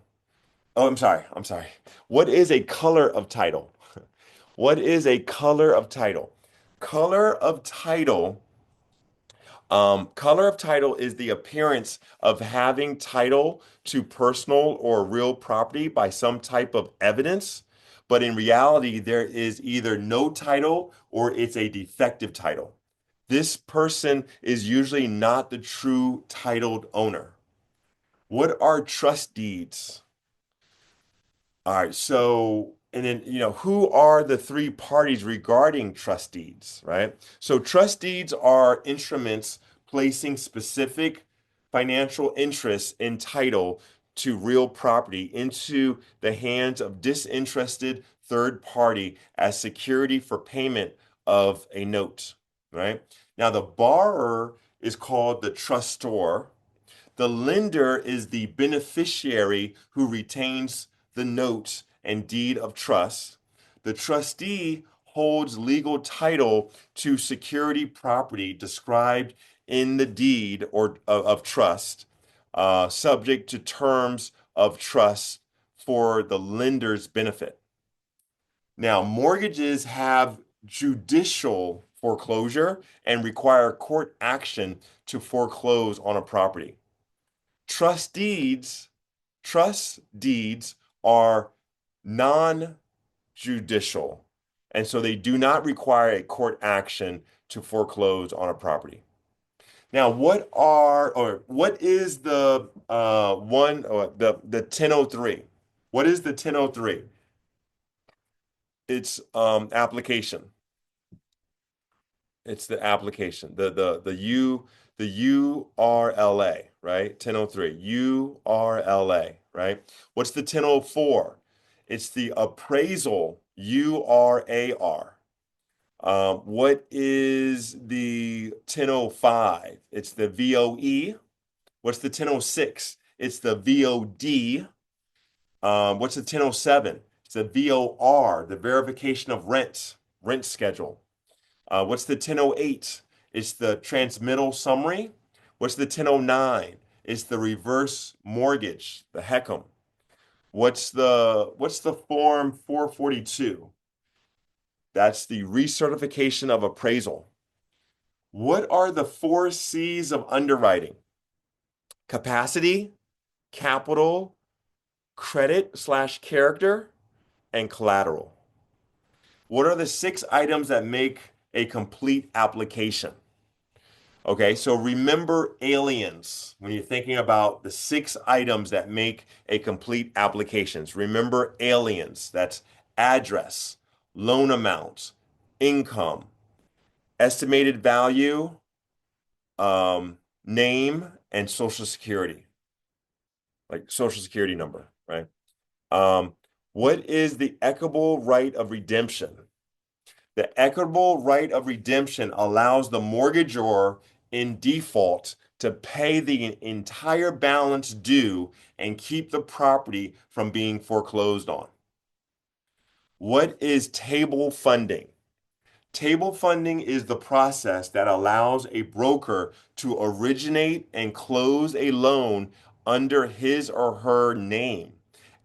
Oh, I'm sorry. What is a color of title? What is a color of title? Color of title Color of title is the appearance of having title to personal or real property by some type of evidence, but in reality, there is either no title or it's a defective title. This person is usually not the true titled owner. What are trust deeds? All right, so and then who are the three parties regarding trust deeds, right? So trust deeds are instruments placing specific financial interests in title to real property into the hands of disinterested third party as security for payment of a note, right? Now the borrower is called the trustor. The lender is the beneficiary who retains the note and deed of trust. The trustee holds legal title to security property described in the deed or of trust, subject to terms of trust for the lender's benefit. Now, mortgages have judicial foreclosure and require court action to foreclose on a property. Trust deeds, trust deeds are non-judicial, and so they do not require a court action to foreclose on a property. Now, what is the the 1003? What is the 1003? It's application. It's the application, the URLA, right? 1003, URLA, right? What's the 1004? It's the appraisal, URAR. What is the 1005? It's the VOE. What's the 1006? It's the VOD. What's the 1007? It's the VOR, the verification of rent schedule. What's the 1008? It's the transmittal summary. What's the 1009? It's the reverse mortgage, the HECM. What's the form 442? That's the recertification of appraisal. What are the four C's of underwriting? Capacity, capital, credit/character, and collateral. What are the six items that make a complete application? Okay, so remember aliens when you're thinking about the six items that make a complete applications. Remember aliens. That's address, loan amount, income, estimated value, name, and social security, like social security number, right? Um, what is the equitable right of redemption? The equitable right of redemption allows the mortgagor in default to pay the entire balance due and keep the property from being foreclosed on. What is table funding? Table funding is the process that allows a broker to originate and close a loan under his or her name.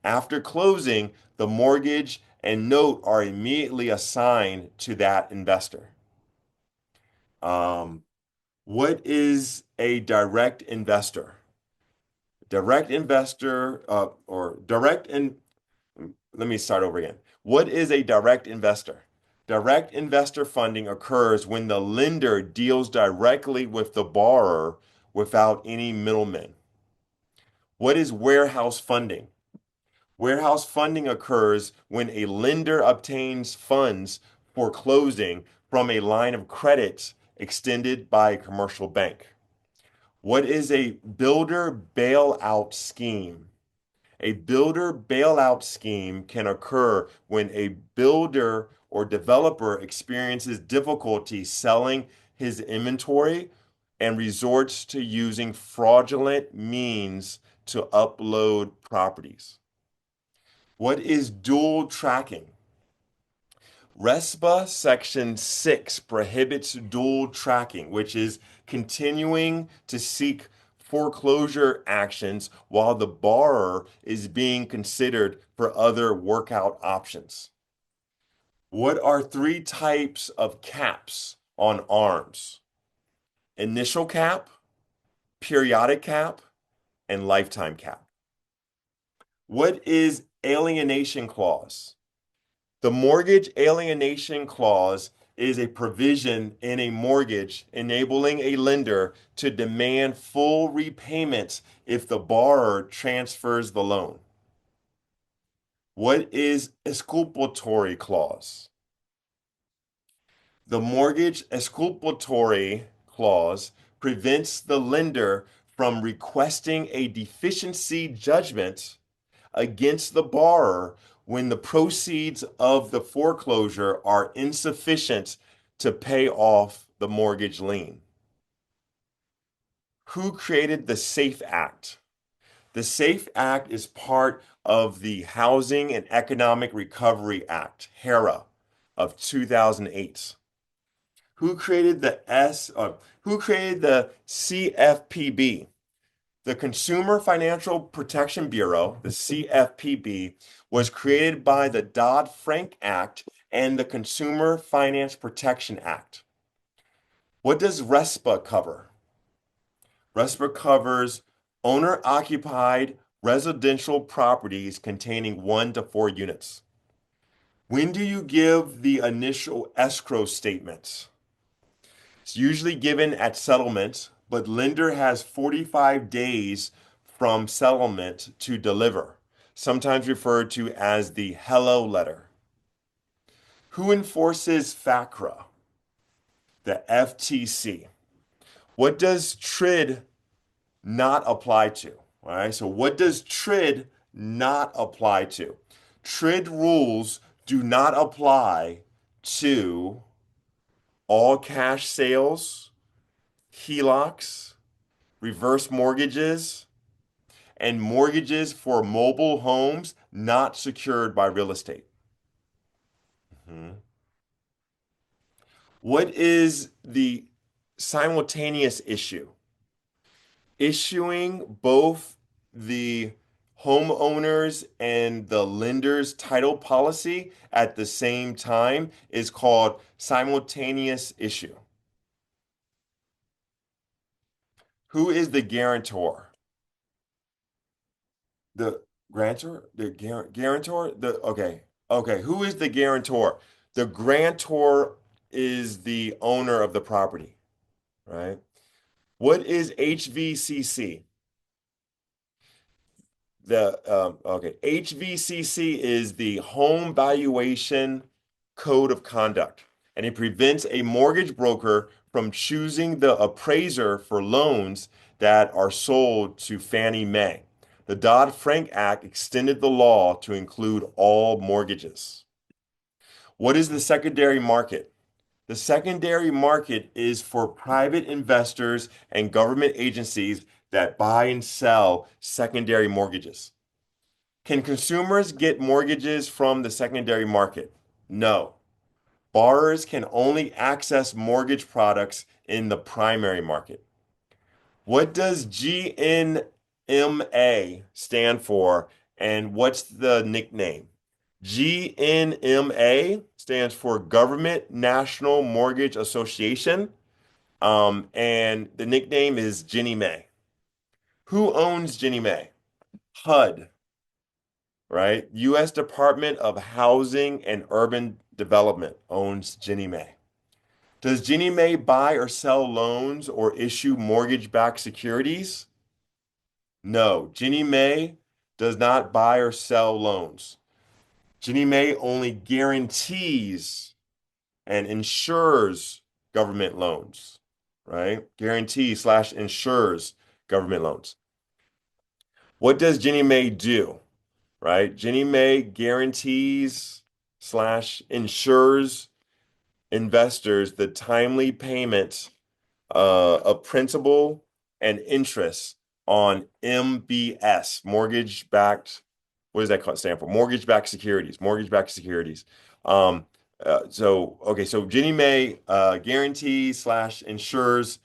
After closing, the mortgage and note are immediately assigned to that investor. Um, what is a direct investor? Direct investor, or direct in, let me start over again. What is a direct investor? Direct investor funding occurs when the lender deals directly with the borrower without any middlemen. What is warehouse funding? Warehouse funding occurs when a lender obtains funds for closing from a line of credit extended by a commercial bank. What is a builder bailout scheme? A builder bailout scheme can occur when a builder or developer experiences difficulty selling his inventory and resorts to using fraudulent means to upload properties. What is dual tracking? RESPA Section 6 prohibits dual tracking, which is continuing to seek foreclosure actions while the borrower is being considered for other workout options. What are three types of caps on ARMs? Initial cap, periodic cap, and lifetime cap. What is alienation clause? The mortgage alienation clause is a provision in a mortgage enabling a lender to demand full repayment if the borrower transfers the loan. What is exculpatory clause? The mortgage exculpatory clause prevents the lender from requesting a deficiency judgment against the borrower when the proceeds of the foreclosure are insufficient to pay off the mortgage lien. Who created the SAFE Act? The SAFE Act is part of the Housing and Economic Recovery Act, HERA, of 2008. Who created who created the CFPB? The Consumer Financial Protection Bureau, the CFPB, was created by the Dodd-Frank Act and the Consumer Finance Protection Act. What does RESPA cover? RESPA covers owner-occupied residential properties containing 1 to 4 units. When do you give the initial escrow statements? It's usually given at settlement, but lender has 45 days from settlement to deliver, sometimes referred to as the hello letter. Who enforces FACRA? The FTC. What does TRID not apply to? All right, so what does TRID not apply to? TRID rules do not apply to all cash sales, HELOCs, reverse mortgages, and mortgages for mobile homes not secured by real estate. Mhm. What is the simultaneous issue? Issuing both the homeowners and the lender's title policy at the same time is called simultaneous issue. Who is the guarantor? The grantor? The guarantor? Okay. Who is the guarantor? The grantor is the owner of the property, right? What is HVCC? HVCC is the Home Valuation Code of Conduct, and it prevents a mortgage broker from choosing the appraiser for loans that are sold to Fannie Mae. The Dodd-Frank Act extended the law to include all mortgages. What is the secondary market? The secondary market is for private investors and government agencies that buy and sell secondary mortgages. Can consumers get mortgages from the secondary market? No. Borrowers can only access mortgage products in the primary market. What does GNMA stand for, and what's the nickname? GNMA stands for Government National Mortgage Association, and the nickname is Ginnie Mae. Who owns Ginnie Mae? HUD, right? U.S. Department of Housing and Urban Development owns Ginnie Mae. Does Ginnie Mae buy or sell loans or issue mortgage-backed securities? No, Ginnie Mae does not buy or sell loans. Ginnie Mae only guarantees and insures government loans, right? Guarantees slash insures government loans. What does Ginnie Mae do, right? Ginnie Mae guarantees slash insures investors the timely payment of principal and interest on MBS, mortgage-backed, what does that stand for? Mortgage-backed securities, mortgage-backed securities. So Ginnie Mae guarantees slash insures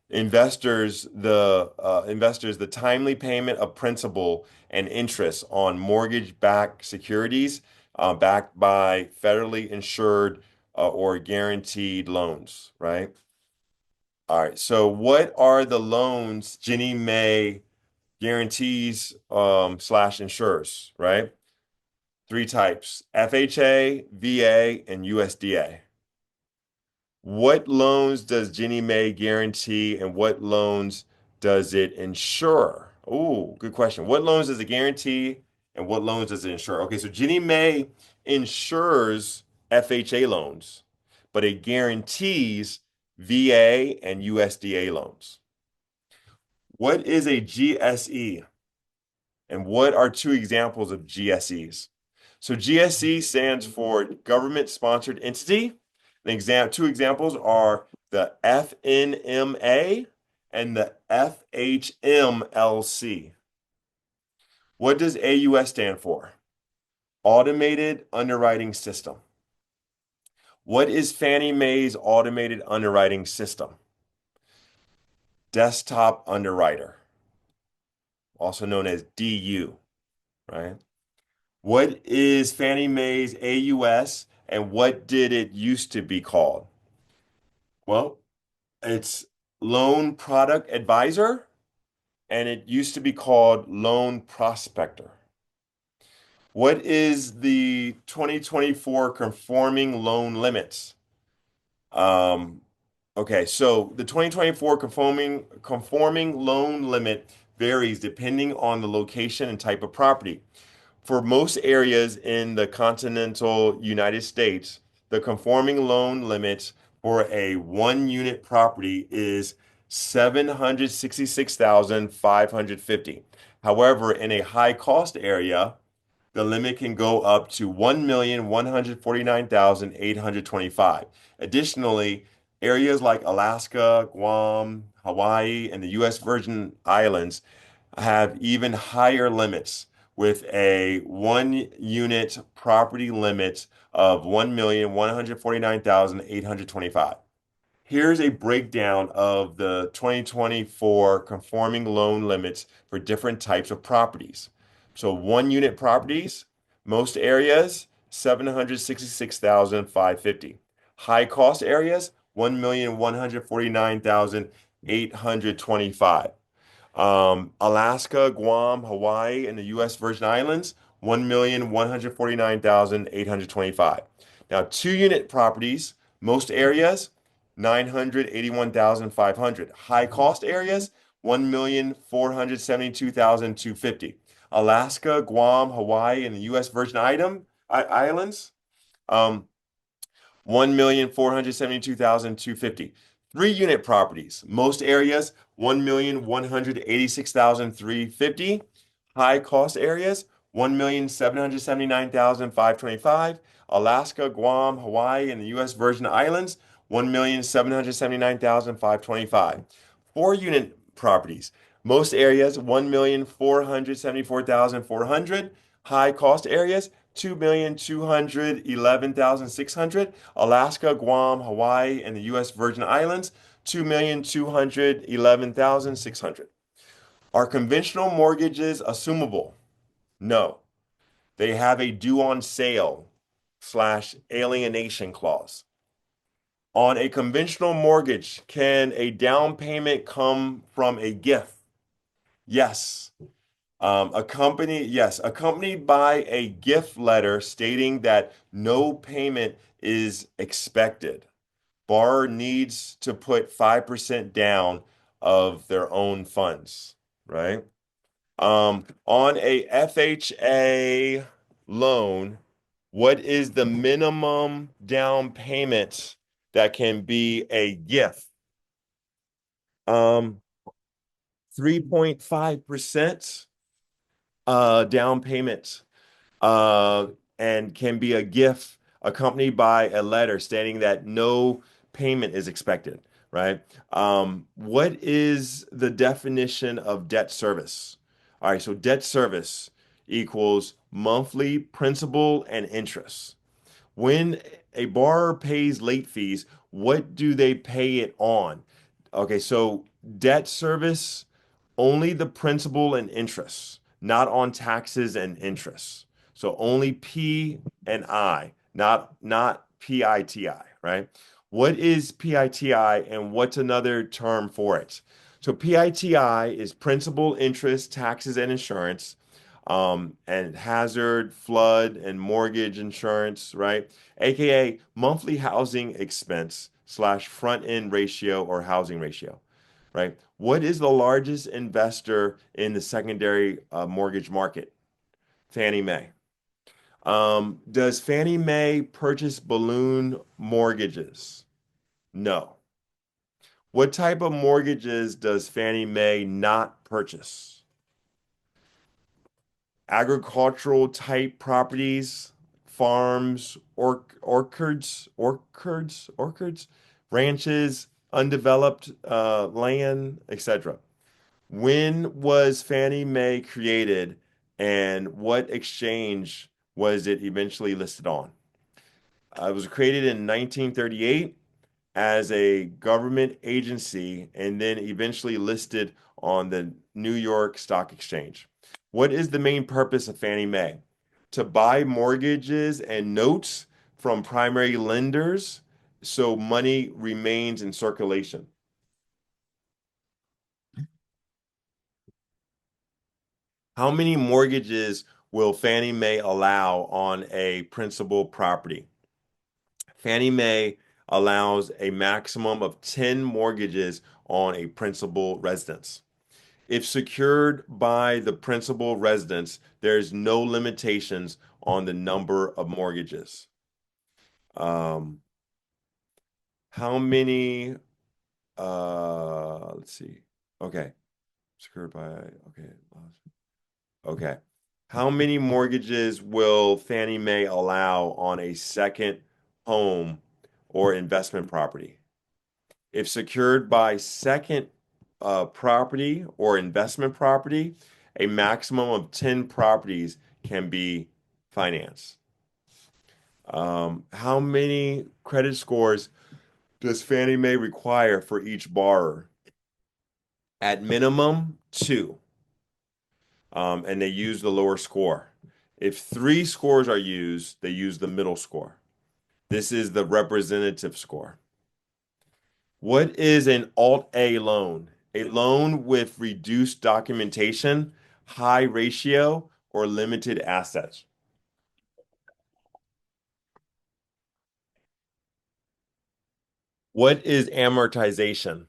investors the timely payment of principal and interest on mortgage-backed securities backed by federally insured or guaranteed loans, right? All right. So what are the loans Ginnie Mae guarantees slash insures, right? Three types: FHA, VA, and USDA. What loans does Ginnie Mae guarantee and what loans does it insure? Oh, good question. What loans does it guarantee and what loans does it insure? Okay, so Ginnie Mae insures FHA loans, but it guarantees VA and USDA loans. What is a GSE and what are two examples of GSEs? So GSE stands for government sponsored entity. Two examples are the FNMA and the FHMLC. What does AUS stand for? Automated Underwriting System. What is Fannie Mae's automated underwriting system? Desktop Underwriter, also known as DU, right? What is Fannie Mae's AUS and what did it used to be called? Well, it's Loan Product Advisor and it used to be called Loan Prospector. What is the 2024 conforming loan limits? Okay, so the 2024 conforming loan limit varies depending on the location and type of property. For most areas in the continental United States, the conforming loan limits for a one-unit property is 766,550. However, in a high-cost area, the limit can go up to 1,149,825. Additionally, areas like Alaska, Guam, Hawaii, and the U.S. Virgin Islands have even higher limits with a one-unit property limit of 1,149,825. Here's a breakdown of the 2024 conforming loan limits for different types of properties. So one unit properties, most areas, 766,550. High cost areas, 1,149,825. Alaska, Guam, Hawaii, and the U.S. Virgin Islands, 1,149,825. Now, two-unit properties, most areas, 981,500. High-cost areas, 1,472,250. Alaska, Guam, Hawaii, and the U.S. Virgin Islands, 1,472,250. Three-unit properties, most areas, 1,186,350. High-cost areas, 1,779,525. Alaska, Guam, Hawaii, and the U.S. Virgin Islands, 1,779,525. 4 unit properties. Most areas, 1,474,400. High cost areas, 2,211,600. Alaska, Guam, Hawaii, and the U.S. Virgin Islands, 2,211,600. Are conventional mortgages assumable? No. They have a due on sale slash alienation clause. On a conventional mortgage, can a down payment come from a gift? Yes. Yes, accompanied by a gift letter stating that no payment is expected. Borrower needs to put 5% down of their own funds, right? On a FHA loan, what is the minimum down payment that can be a gift? Um, 3.5% down payment uh, and can be a gift accompanied by a letter stating that no payment is expected, right? What is the definition of debt service? All right, so debt service equals monthly principal and interest. When a borrower pays late fees, what do they pay it on? Okay, so debt service, only the principal and interest, not on taxes and interest. So only P and I, not PITI, right? What is PITI and what's another term for it? So PITI is principal, interest, taxes, and insurance, and hazard, flood, and mortgage insurance, right? AKA monthly housing expense slash front end ratio or housing ratio, right? What is the largest investor in the secondary mortgage market? Fannie Mae. Does Fannie Mae purchase balloon mortgages? No. What type of mortgages does Fannie Mae not purchase? Agricultural type properties, farms, orchards, ranches, undeveloped land, etc. When was Fannie Mae created and what exchange was it eventually listed on? It was created in 1938 as a government agency and then eventually listed on the New York Stock Exchange. What is the main purpose of Fannie Mae? To buy mortgages and notes from primary lenders so money remains in circulation. How many mortgages will Fannie Mae allow on a principal property? Fannie Mae allows a maximum of 10 mortgages on a principal residence. If secured by the principal residence, there's no limitations on the number of mortgages. Um, how many, let's see. Okay. Secured by, okay. Okay. How many mortgages will Fannie Mae allow on a second home or investment property? If secured by second property or investment property, a maximum of 10 properties can be financed. How many credit scores does Fannie Mae require for each borrower? At minimum, two, and they use the lower score. If three scores are used, they use the middle score. This is the representative score. What is an Alt A loan? A loan with reduced documentation, high ratio, or limited assets. What is amortization?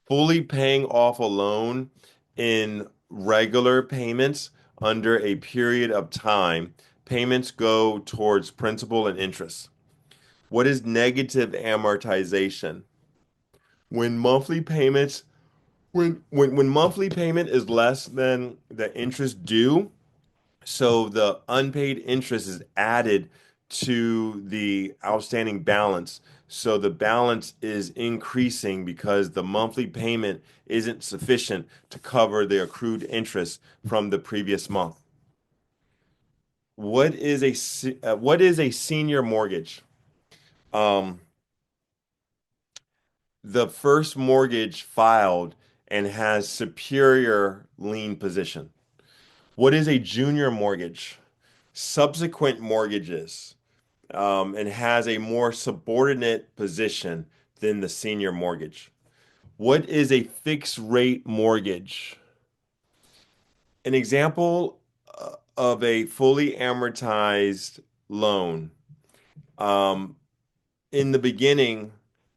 Fully paying off a loan in regular payments under a period of time. Payments go towards principal and interest. What is negative amortization? When monthly payments when monthly payment is less than the interest due, so the unpaid interest is added to the outstanding balance. So the balance is increasing because the monthly payment isn't sufficient to cover the accrued interest from the previous month. What is a senior mortgage? Um, the first mortgage filed and has superior lien position. What is a junior mortgage? Subsequent mortgages, and has a more subordinate position than the senior mortgage. What is a fixed rate mortgage? An example of a fully amortized loan. Um, in the beginning,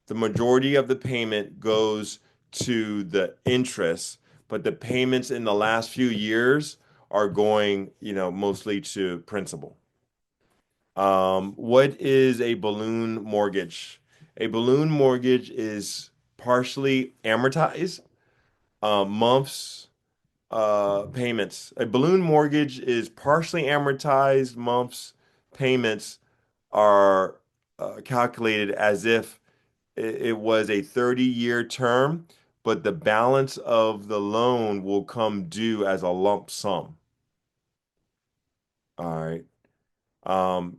the majority of the payment goes to the interest, but the payments in the last few years are going, mostly to principal. What is a balloon mortgage? A balloon mortgage is partially amortized, months, payments. A balloon mortgage is partially amortized months. Payments are calculated as if it was a 30-year term, but the balance of the loan will come due as a lump sum. All right.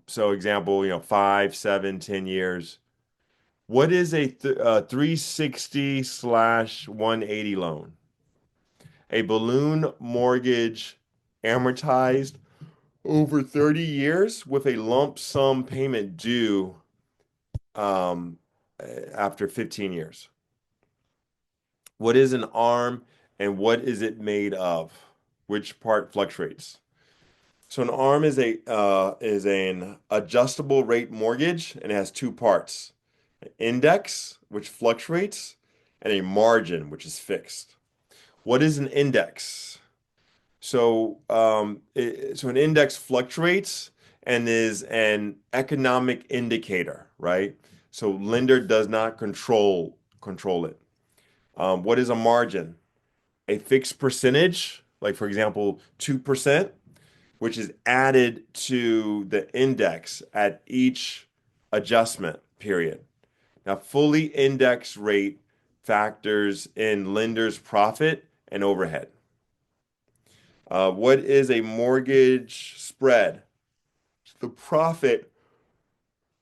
So example, 5, 7, 10 years. What is a 360 slash 180 loan? A balloon mortgage amortized over 30 years with a lump sum payment due um, after 15 years. What is an ARM and what is it made of? Which part fluctuates? So an ARM is an adjustable rate mortgage and it has two parts: an index, which fluctuates, and a margin, which is fixed. What is an index? So an index fluctuates and is an economic indicator, right? So lender does not control it. What is a margin? A fixed percentage, like for example, 2%, which is added to the index at each adjustment period. Now, fully indexed rate factors in lender's profit and overhead. What is a mortgage spread? The profit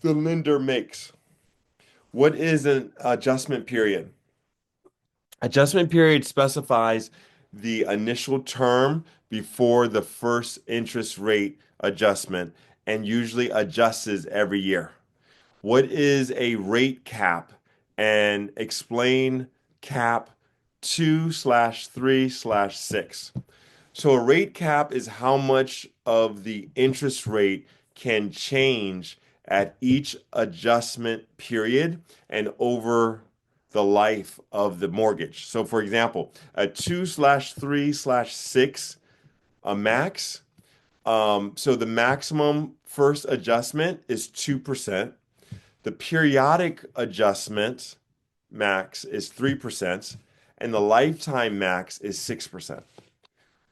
the lender makes. What is an adjustment period? Adjustment period specifies the initial term before the first interest rate adjustment and usually adjusts every year. What is a rate cap? And explain cap 2/3/6. So a rate cap is how much of the interest rate can change at each adjustment period and over the life of the mortgage. So for example, a 2/3/6 a max. So the maximum first adjustment is 2%. The periodic adjustment max is 3%, and the lifetime max is 6%.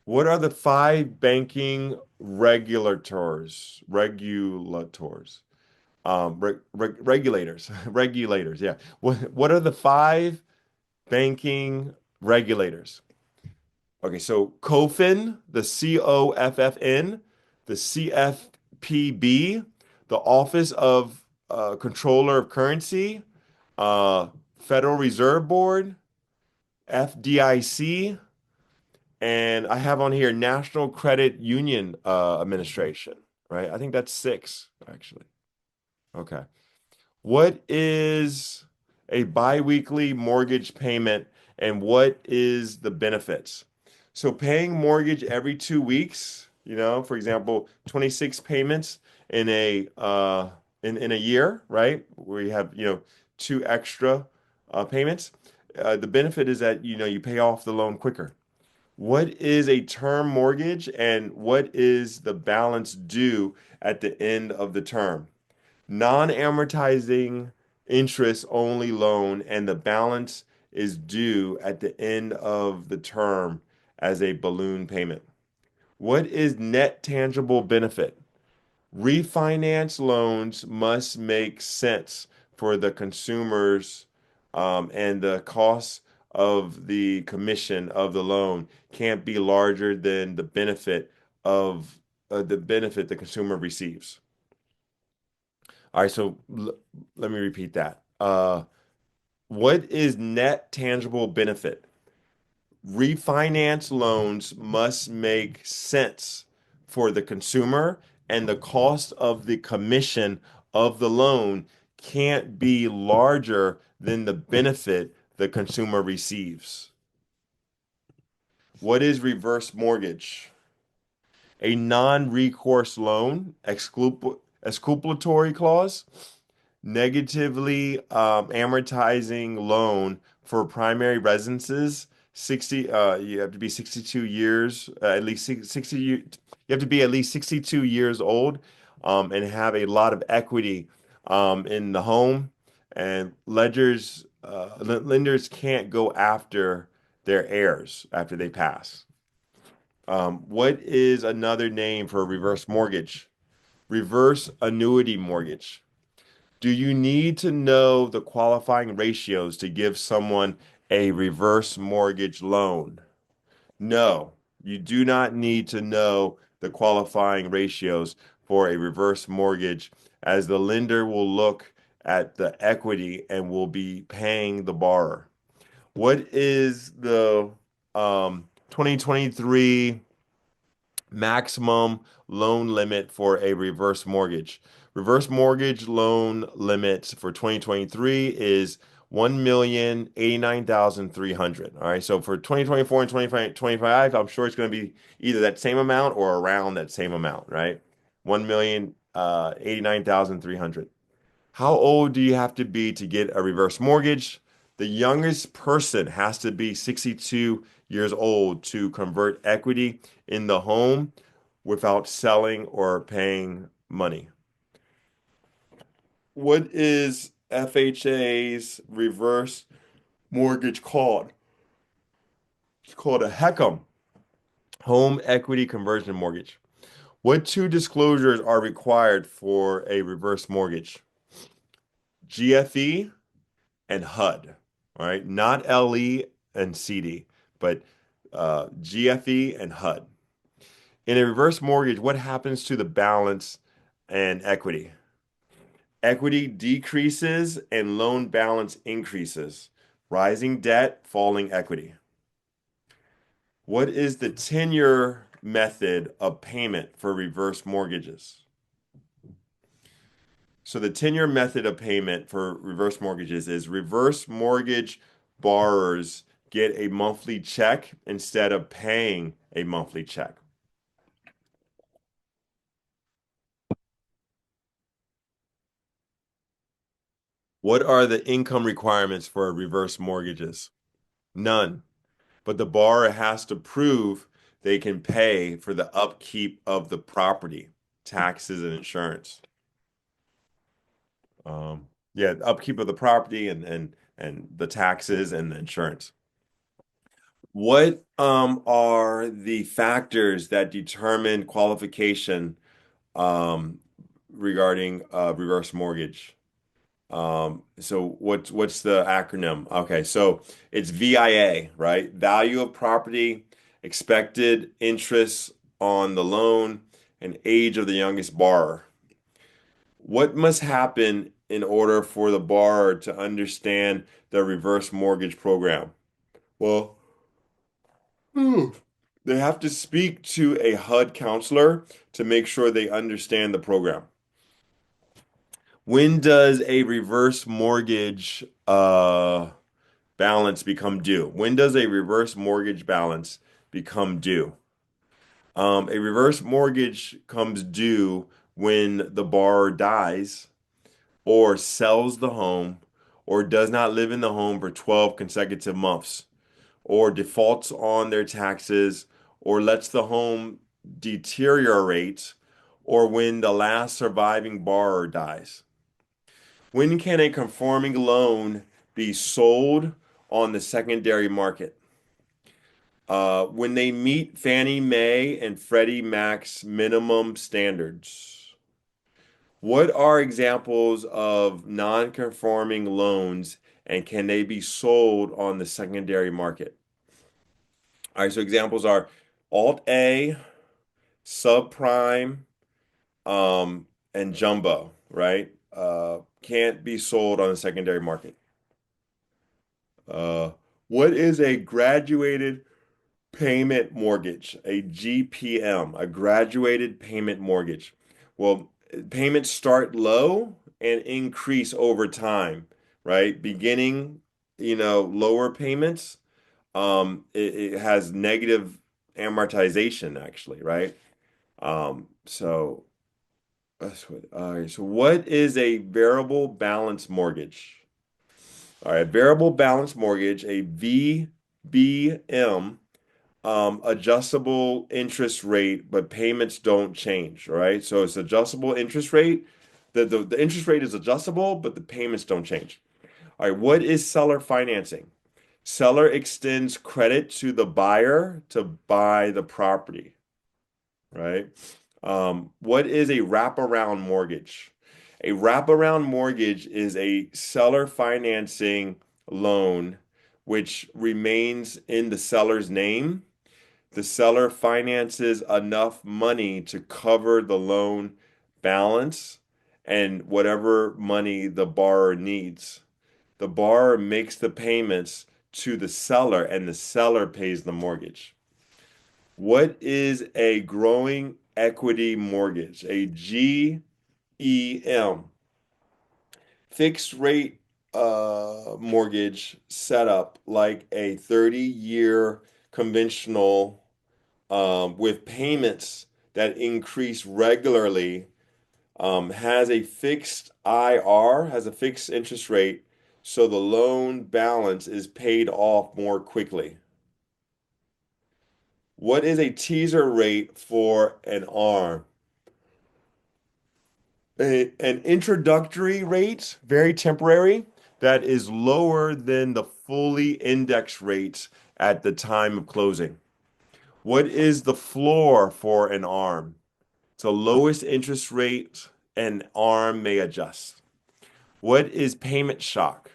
What are the five banking regulators, regulators, yeah. What are the five banking regulators? Okay, so COFIN, the COFFN, the CFPB, the Office of Controller of Currency, uh, Federal Reserve Board, FDIC, and I have on here National Credit Union Administration, right? I think that's six, actually. Okay. What is a biweekly mortgage payment and what is the benefits? So paying mortgage every 2 weeks, for example, 26 payments in a year, right? Where you have, two extra payments. The benefit is that, you pay off the loan quicker. What is a term mortgage and what is the balance due at the end of the term? Non-amortizing interest only loan and the balance is due at the end of the term as a balloon payment. What is net tangible benefit? Refinance loans must make sense for the consumers, and the cost of the commission of the loan can't be larger than of the benefit the consumer receives. All right, so let me repeat that. What is net tangible benefit? Refinance loans must make sense for the consumer, and the cost of the commission of the loan can't be larger than the benefit the consumer receives. What is reverse mortgage? A non-recourse loan, exculpatory clause, negatively amortizing loan for primary residences. 60 you have to be 62 years, at least 60 you have to be at least 62 years old, and have a lot of equity in the home, and lenders can't go after their heirs after they pass. What is another name for a reverse mortgage? Reverse annuity mortgage. Do you need to know the qualifying ratios to give someone a reverse mortgage loan? No, you do not need to know the qualifying ratios for a reverse mortgage, as the lender will look at the equity and will be paying the borrower. What is the 2023 maximum loan limit for a reverse mortgage? Reverse mortgage loan limit for 2023 is 1,089,300. All right. So for 2024 and 2025, I'm sure it's going to be either that same amount or around that same amount, right? 1,089,300. How old do you have to be to get a reverse mortgage? The youngest person has to be 62 years old to convert equity in the home without selling or paying money. What is FHA's reverse mortgage called? It's called a HECM, Home Equity Conversion Mortgage. What two disclosures are required for a reverse mortgage? GFE and HUD. All right, not LE and CD, but GFE and HUD. In a reverse mortgage, what happens to the balance and equity? Equity decreases and loan balance increases. Rising debt, falling equity. What is the tenure method of payment for reverse mortgages? So the tenure method of payment for reverse mortgages is reverse mortgage borrowers get a monthly check instead of paying a monthly check. What are the income requirements for reverse mortgages? None. But the borrower has to prove they can pay for the upkeep of the property, taxes and insurance. Yeah, upkeep of the property and the taxes and the insurance. What are the factors that determine qualification um, regarding reverse mortgage? So what's the acronym? Okay, so it's VIA, right? Value of property, expected interest on the loan, and age of the youngest borrower. What must happen in order for the borrower to understand the reverse mortgage program? Well, they have to speak to a HUD counselor to make sure they understand the program. When does a reverse mortgage balance become due? When does a reverse mortgage balance become due? A reverse mortgage comes due when the borrower dies or sells the home or does not live in the home for 12 consecutive months or defaults on their taxes or lets the home deteriorate or when the last surviving borrower dies. When can a conforming loan be sold on the secondary market? When they meet Fannie Mae and Freddie Mac's minimum standards. What are examples of non-conforming loans and can they be sold on the secondary market? All right, so examples are Alt A, subprime, and jumbo, right? Can't be sold on the secondary market. Uh, what is a graduated payment mortgage, a GPM, a graduated payment mortgage? Well, payments start low and increase over time, right? Beginning, lower payments, it has negative amortization actually, right? So that's what, all right, so what is a variable balance mortgage? All right, variable balance mortgage, a VBM, adjustable interest rate, but payments don't change. All right. So it's adjustable interest rate. The interest rate is adjustable, but the payments don't change. All right. What is seller financing? Seller extends credit to the buyer to buy the property. Right. What is a wraparound mortgage? A wraparound mortgage is a seller financing loan which remains in the seller's name. The seller finances enough money to cover the loan balance and whatever money the borrower needs. The borrower makes the payments to the seller and the seller pays the mortgage. What is a growing equity mortgage? A GEM, fixed rate mortgage setup like a 30-year conventional with payments that increase regularly, has a fixed IR, has a fixed interest rate, so the loan balance is paid off more quickly. What is a teaser rate for an ARM? An introductory rate, very temporary, that is lower than the fully indexed rates at the time of closing. What is the floor for an ARM? So lowest interest rate an ARM may adjust. What is payment shock?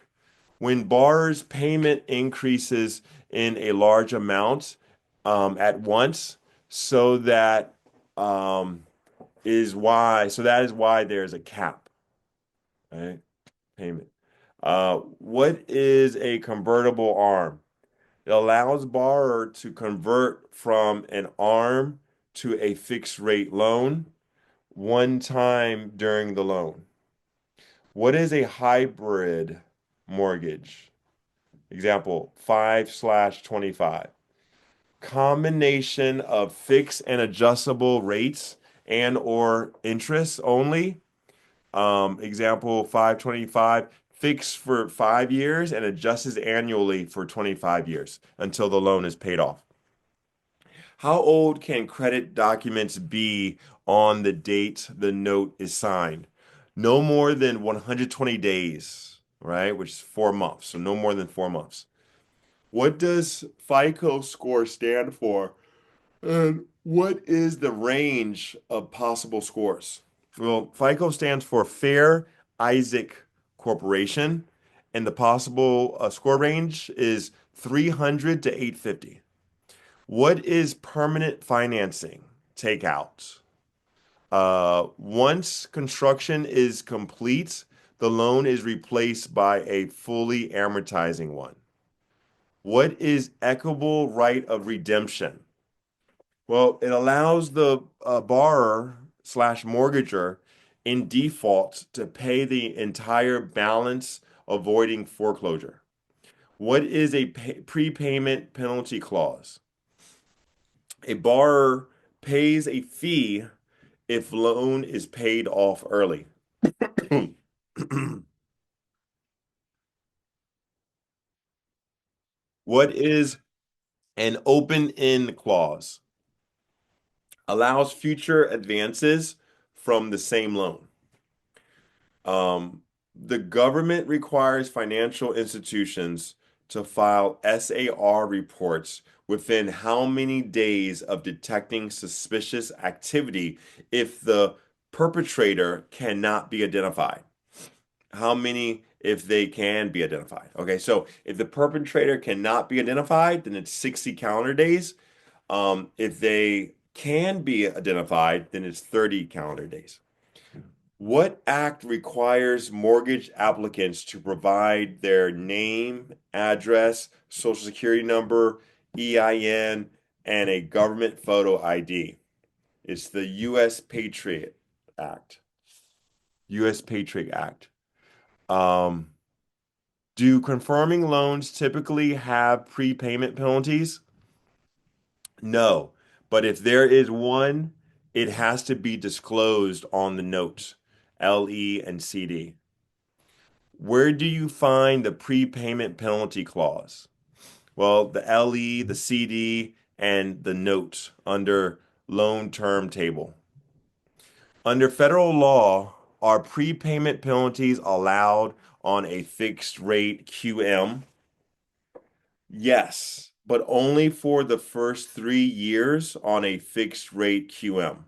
When borrower's payment increases in a large amount at once, so that that is why there's a cap, right? Payment. What is a convertible ARM? It allows borrower to convert from an ARM to a fixed rate loan one time during the loan. What is a hybrid mortgage? Example, 5/25. Combination of fixed and adjustable rates and or interest only. Example, 5/25, fixed for 5 years and adjusts annually for 25 years until the loan is paid off. How old can credit documents be on the date the note is signed? No more than 120 days, right? Which is 4 months. So no more than 4 months. What does FICO score stand for? And what is the range of possible scores? Well, FICO stands for Fair Isaac Corporation, and the possible score range is 300 to 850. What is permanent financing? Takeout. Once construction is complete, the loan is replaced by a fully amortizing one. What is equitable right of redemption? Well, it allows the borrower slash mortgager in default to pay the entire balance, avoiding foreclosure. What is a prepayment penalty clause? A borrower pays a fee if loan is paid off early. What is an open-end clause? Allows future advances from the same loan. Um, the government requires financial institutions to file SAR reports within how many days of detecting suspicious activity if the perpetrator cannot be identified? How many if they can be identified? Okay, so if the perpetrator cannot be identified, then it's 60 calendar days. If they can be identified, then it's 30 calendar days. What act requires mortgage applicants to provide their name, address, social security number, EIN, and a government photo ID? It's the U.S. Patriot Act. U.S. Patriot Act. Um, do confirming loans typically have prepayment penalties? No, but if there is one, it has to be disclosed on the notes, LE and CD. Where do you find the prepayment penalty clause? Well, the LE, the CD, and the notes under loan term table. Under federal law, are prepayment penalties allowed on a fixed rate QM? Yes, but only for the first 3 years on a fixed rate QM.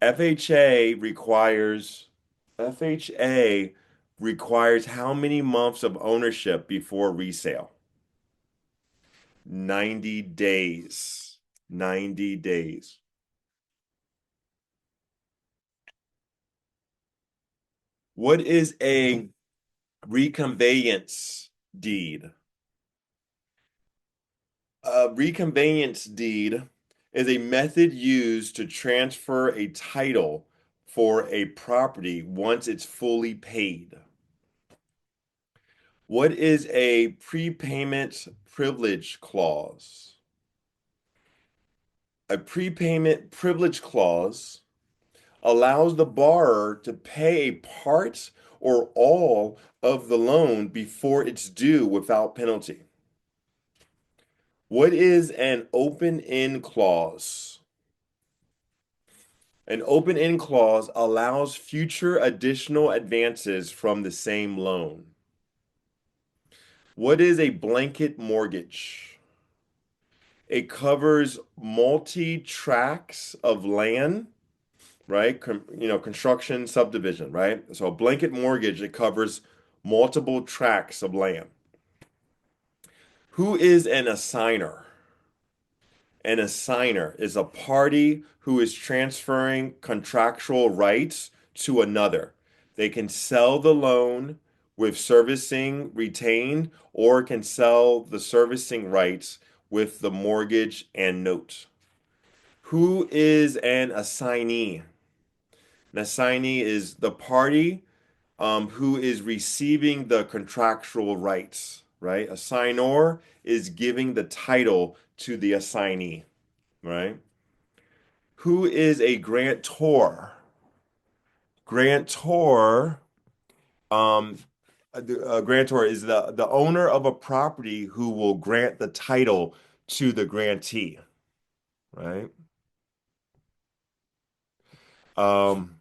FHA requires FHA requires how many months of ownership before resale? 90 days. 90 days. What is a reconveyance deed? A reconveyance deed is a method used to transfer a title for a property once it's fully paid. What is a prepayment privilege clause? A prepayment privilege clause allows the borrower to pay a part or all of the loan before it's due without penalty. What is an open-end clause? An open-end clause allows future additional advances from the same loan. What is a blanket mortgage? It covers multi-tracts of land, right? Construction subdivision, right? So a blanket mortgage, it covers multiple tracts of land. Who is an assigner? An assigner is a party who is transferring contractual rights to another. They can sell the loan with servicing retained or can sell the servicing rights with the mortgage and note. Who is an assignee? An assignee is the party who is receiving the contractual rights, right? Assignor is giving the title to the assignee, right? Who is a grantor? Grantor, um, a grantor is the owner of a property who will grant the title to the grantee, right? Um,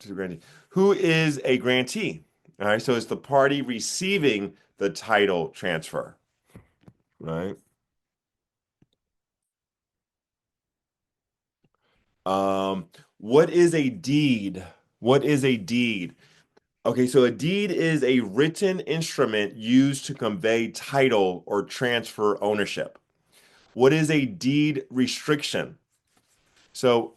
to the grantee. Who is a grantee? All right, so it's the party receiving the title transfer, right? What is a deed? What is a deed? Okay, so a deed is a written instrument used to convey title or transfer ownership. What is a deed restriction? So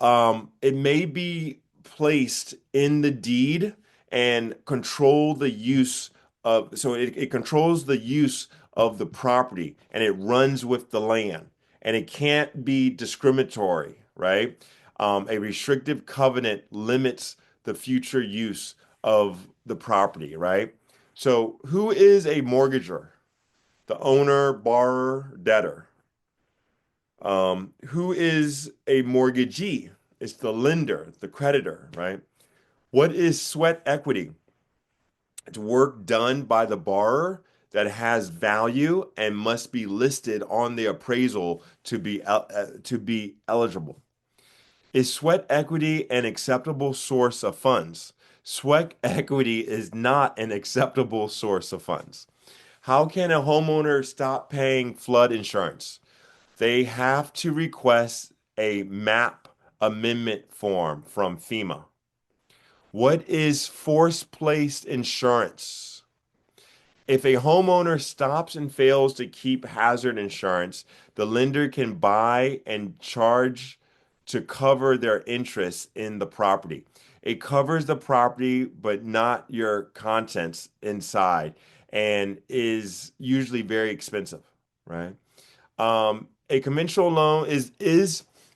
it may be placed in the deed and control the use of, so it controls the use of the property and it runs with the land and it can't be discriminatory, right? A restrictive covenant limits the future use of the property, right? So who is a mortgager? The owner, borrower, debtor. Who is a mortgagee? It's the lender, the creditor, right? What is sweat equity? It's work done by the borrower that has value and must be listed on the appraisal to be eligible. Is sweat equity an acceptable source of funds? Sweat equity is not an acceptable source of funds. How can a homeowner stop paying flood insurance? They have to request a map amendment form from FEMA. What is force-placed insurance? If a homeowner stops and fails to keep hazard insurance, the lender can buy and charge to cover their interest in the property. It covers the property, but not your contents inside, and is usually very expensive, right? A conventional loan is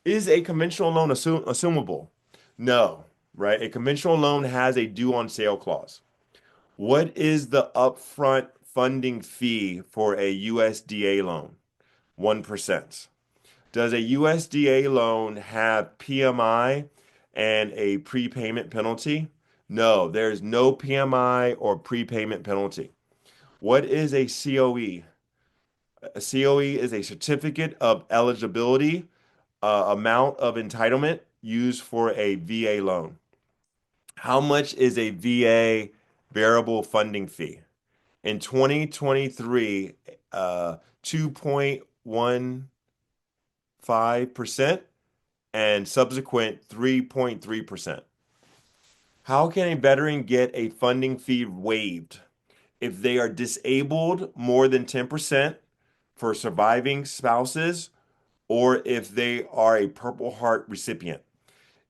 a conventional loan assumable? No, right? A conventional loan has a due on sale clause. What is the upfront funding fee for a USDA loan? 1%. Does a USDA loan have PMI and a prepayment penalty? No, there's no PMI or prepayment penalty. What is a COE? A COE is a certificate of eligibility, amount of entitlement used for a VA loan. How much is a VA variable funding fee? In 2023, 2.15% and subsequent 3.3%. How can a veteran get a funding fee waived? If they are disabled more than 10% for surviving spouses, or if they are a Purple Heart recipient.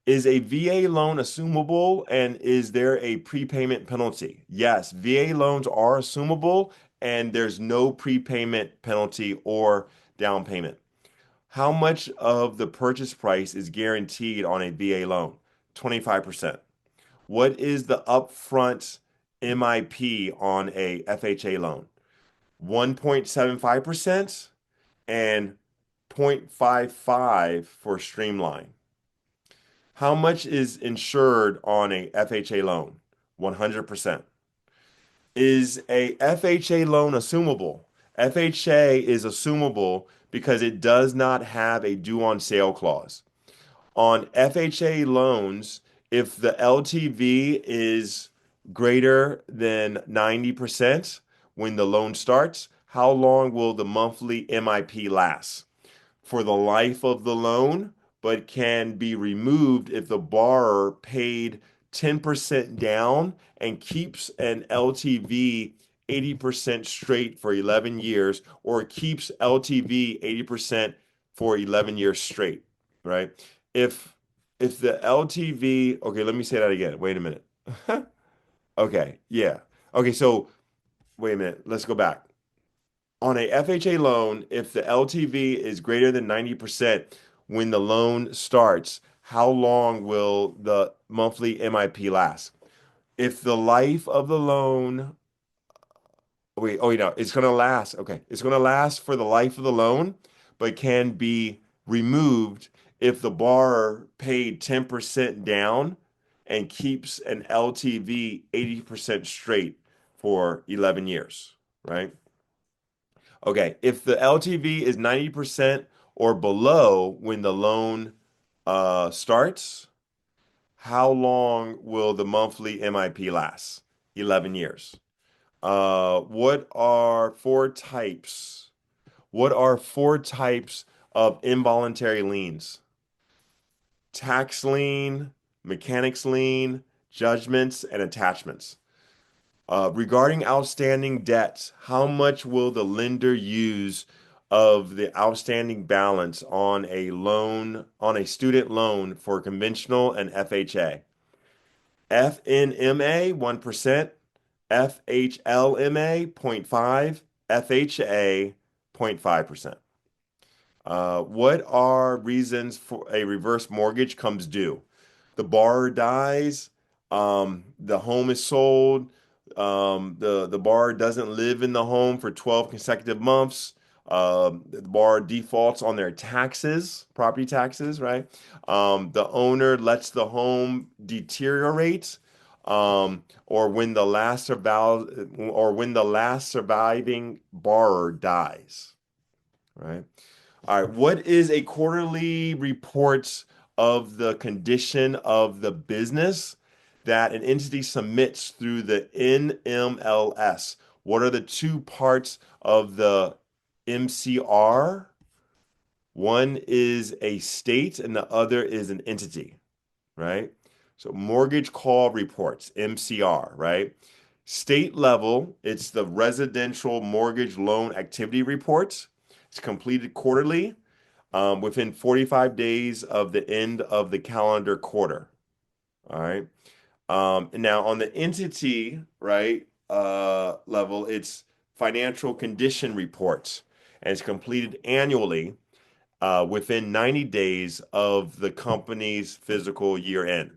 Is a VA loan assumable and is there a prepayment penalty? Yes, VA loans are assumable and there's no prepayment penalty or down payment. How much of the purchase price is guaranteed on a VA loan? 25%. What is the upfront MIP on a FHA loan? 1.75% and 0.55 for Streamline. How much is insured on a FHA loan? 100%. Is a FHA loan assumable? FHA is assumable because it does not have a due on sale clause. On FHA loans, if the LTV is greater than 90% when the loan starts, how long will the monthly MIP last? For the life of the loan, but can be removed if the borrower paid 10% down and keeps an LTV 80% straight for 11 years, or keeps LTV 80% for 11 years straight, right? If if the LTV, okay, let me say that again. Wait a minute. Okay, yeah. Okay, so wait a minute. Let's go back. On a FHA loan, if the LTV is greater than 90% when the loan starts, how long will the monthly MIP last? If the life of the loan, wait, oh, no, it's going to last. Okay, it's going to last for the life of the loan, but can be removed if the borrower paid 10% down and keeps an LTV 80% straight for 11 years, right? Okay, if the LTV is 90% or below when the loan starts, how long will the monthly MIP last? 11 years. What are four types? What are four types of involuntary liens? Tax lien, mechanics lien, judgments, and attachments. Regarding outstanding debts, how much will the lender use of the outstanding balance on a loan, on a student loan for conventional and FHA? FNMA 1%, FHLMA 0.5, FHA 0.5%. What are reasons for a reverse mortgage comes due? The borrower dies, the home is sold, the borrower doesn't live in the home for 12 consecutive months. The borrower defaults on their taxes, property taxes, right? The owner lets the home deteriorate, or when the when the last surviving borrower dies, right? All right, what is a quarterly report of the condition of the business that an entity submits through the NMLS? What are the two parts of the MCR? One is a state and the other is an entity, right? So mortgage call reports, MCR, right? State level, it's the residential mortgage loan activity reports. It's completed quarterly, within 45 days of the end of the calendar quarter. All right. And now on the entity, right, level, it's financial condition reports, and it's completed annually, within 90 days of the company's fiscal year end.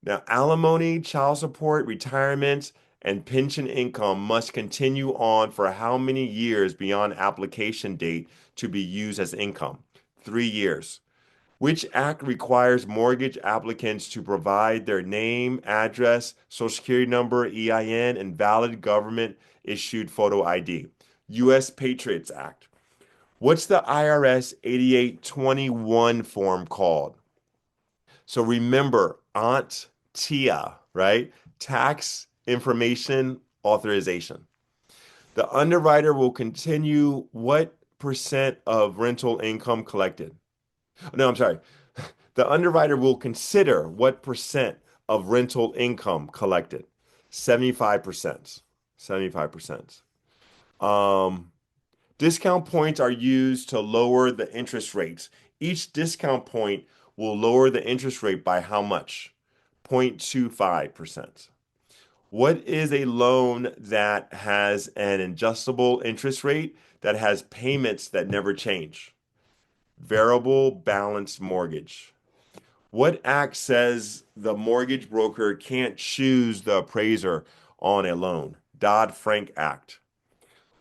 Now, alimony, child support, retirement, and pension income must continue on for how many years beyond application date to be used as income? 3 years. Which act requires mortgage applicants to provide their name, address, social security number, EIN, and valid government issued photo ID? U.S. Patriots Act. What's the IRS 8821 form called? So remember, Aunt Tia, right? Tax information authorization. The underwriter will continue what percent of rental income collected? No, I'm sorry. The underwriter will consider what percent of rental income collected. 75%. 75%. Um, Discount points are used to lower the interest rates. Each discount point will lower the interest rate by how much? 0.25%. What is a loan that has an adjustable interest rate that has payments that never change? Variable balanced mortgage. What act says the mortgage broker can't choose the appraiser on a loan? Dodd-Frank Act.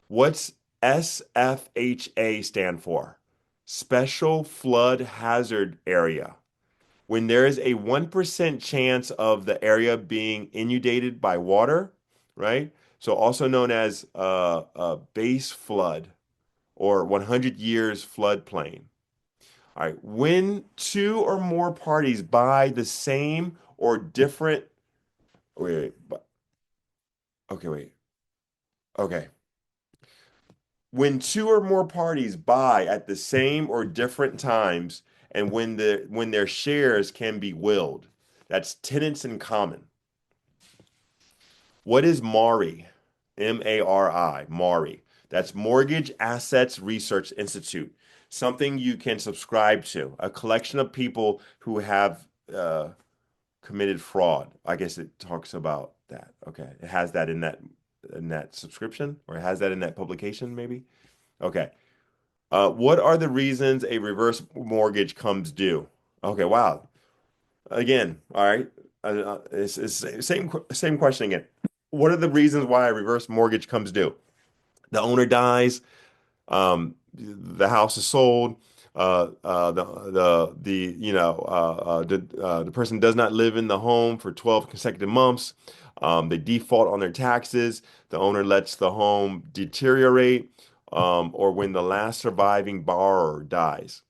What's SFHA stand for? Special Flood Hazard Area. When there is a 1% chance of the area being inundated by water, right? So also known as a base flood or 100 years floodplain. All right. When two or more parties buy the same or different, okay, wait. Okay. When two or more parties buy at the same or different times, and when their shares can be willed, that's tenants in common. What is MARI? MARI, MARI. That's Mortgage Assets Research Institute, something you can subscribe to, a collection of people who have committed fraud. I guess it talks about that. Okay. It has that in that subscription, or it has that in that publication, maybe. Okay. What are the reasons a reverse mortgage comes due? Okay, wow. Again, all right. It's same question again. What are the reasons why a reverse mortgage comes due? The owner dies, the house is sold, the person does not live in the home for 12 consecutive months. They default on their taxes. The owner lets the home deteriorate, or when the last surviving borrower dies.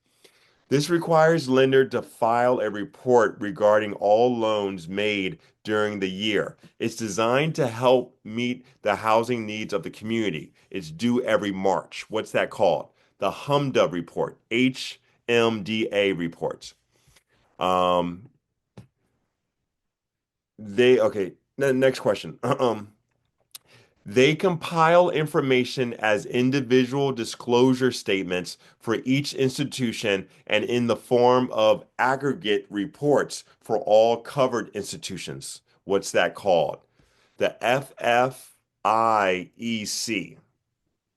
This requires lender to file a report regarding all loans made during the year. It's designed to help meet the housing needs of the community. It's due every March. What's that called? The HMDA report, HMDA reports. Um, okay, next question. They compile information as individual disclosure statements for each institution and in the form of aggregate reports for all covered institutions. What's that called? The FFIEC,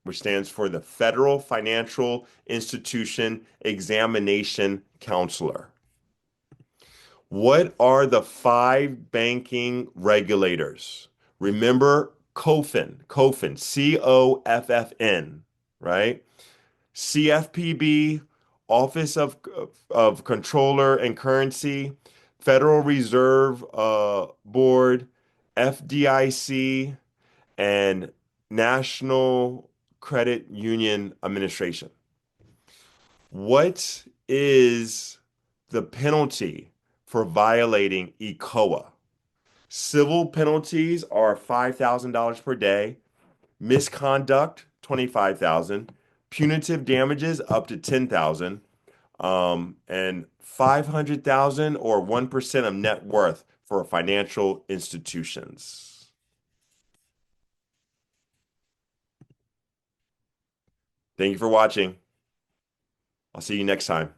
which stands for the Federal Financial Institution Examination Counselor. What are the five banking regulators? Remember COFN, COFFN, right? CFPB, Office of Controller and Currency, Federal Reserve Board, FDIC, and National Credit Union Administration. What is the penalty for violating ECOA? Civil penalties are $5,000 per day. Misconduct, 25,000. punitive damages up to 10,000, and 500,000 or 1% of net worth for financial institutions. Thank you for watching. I'll see you next time.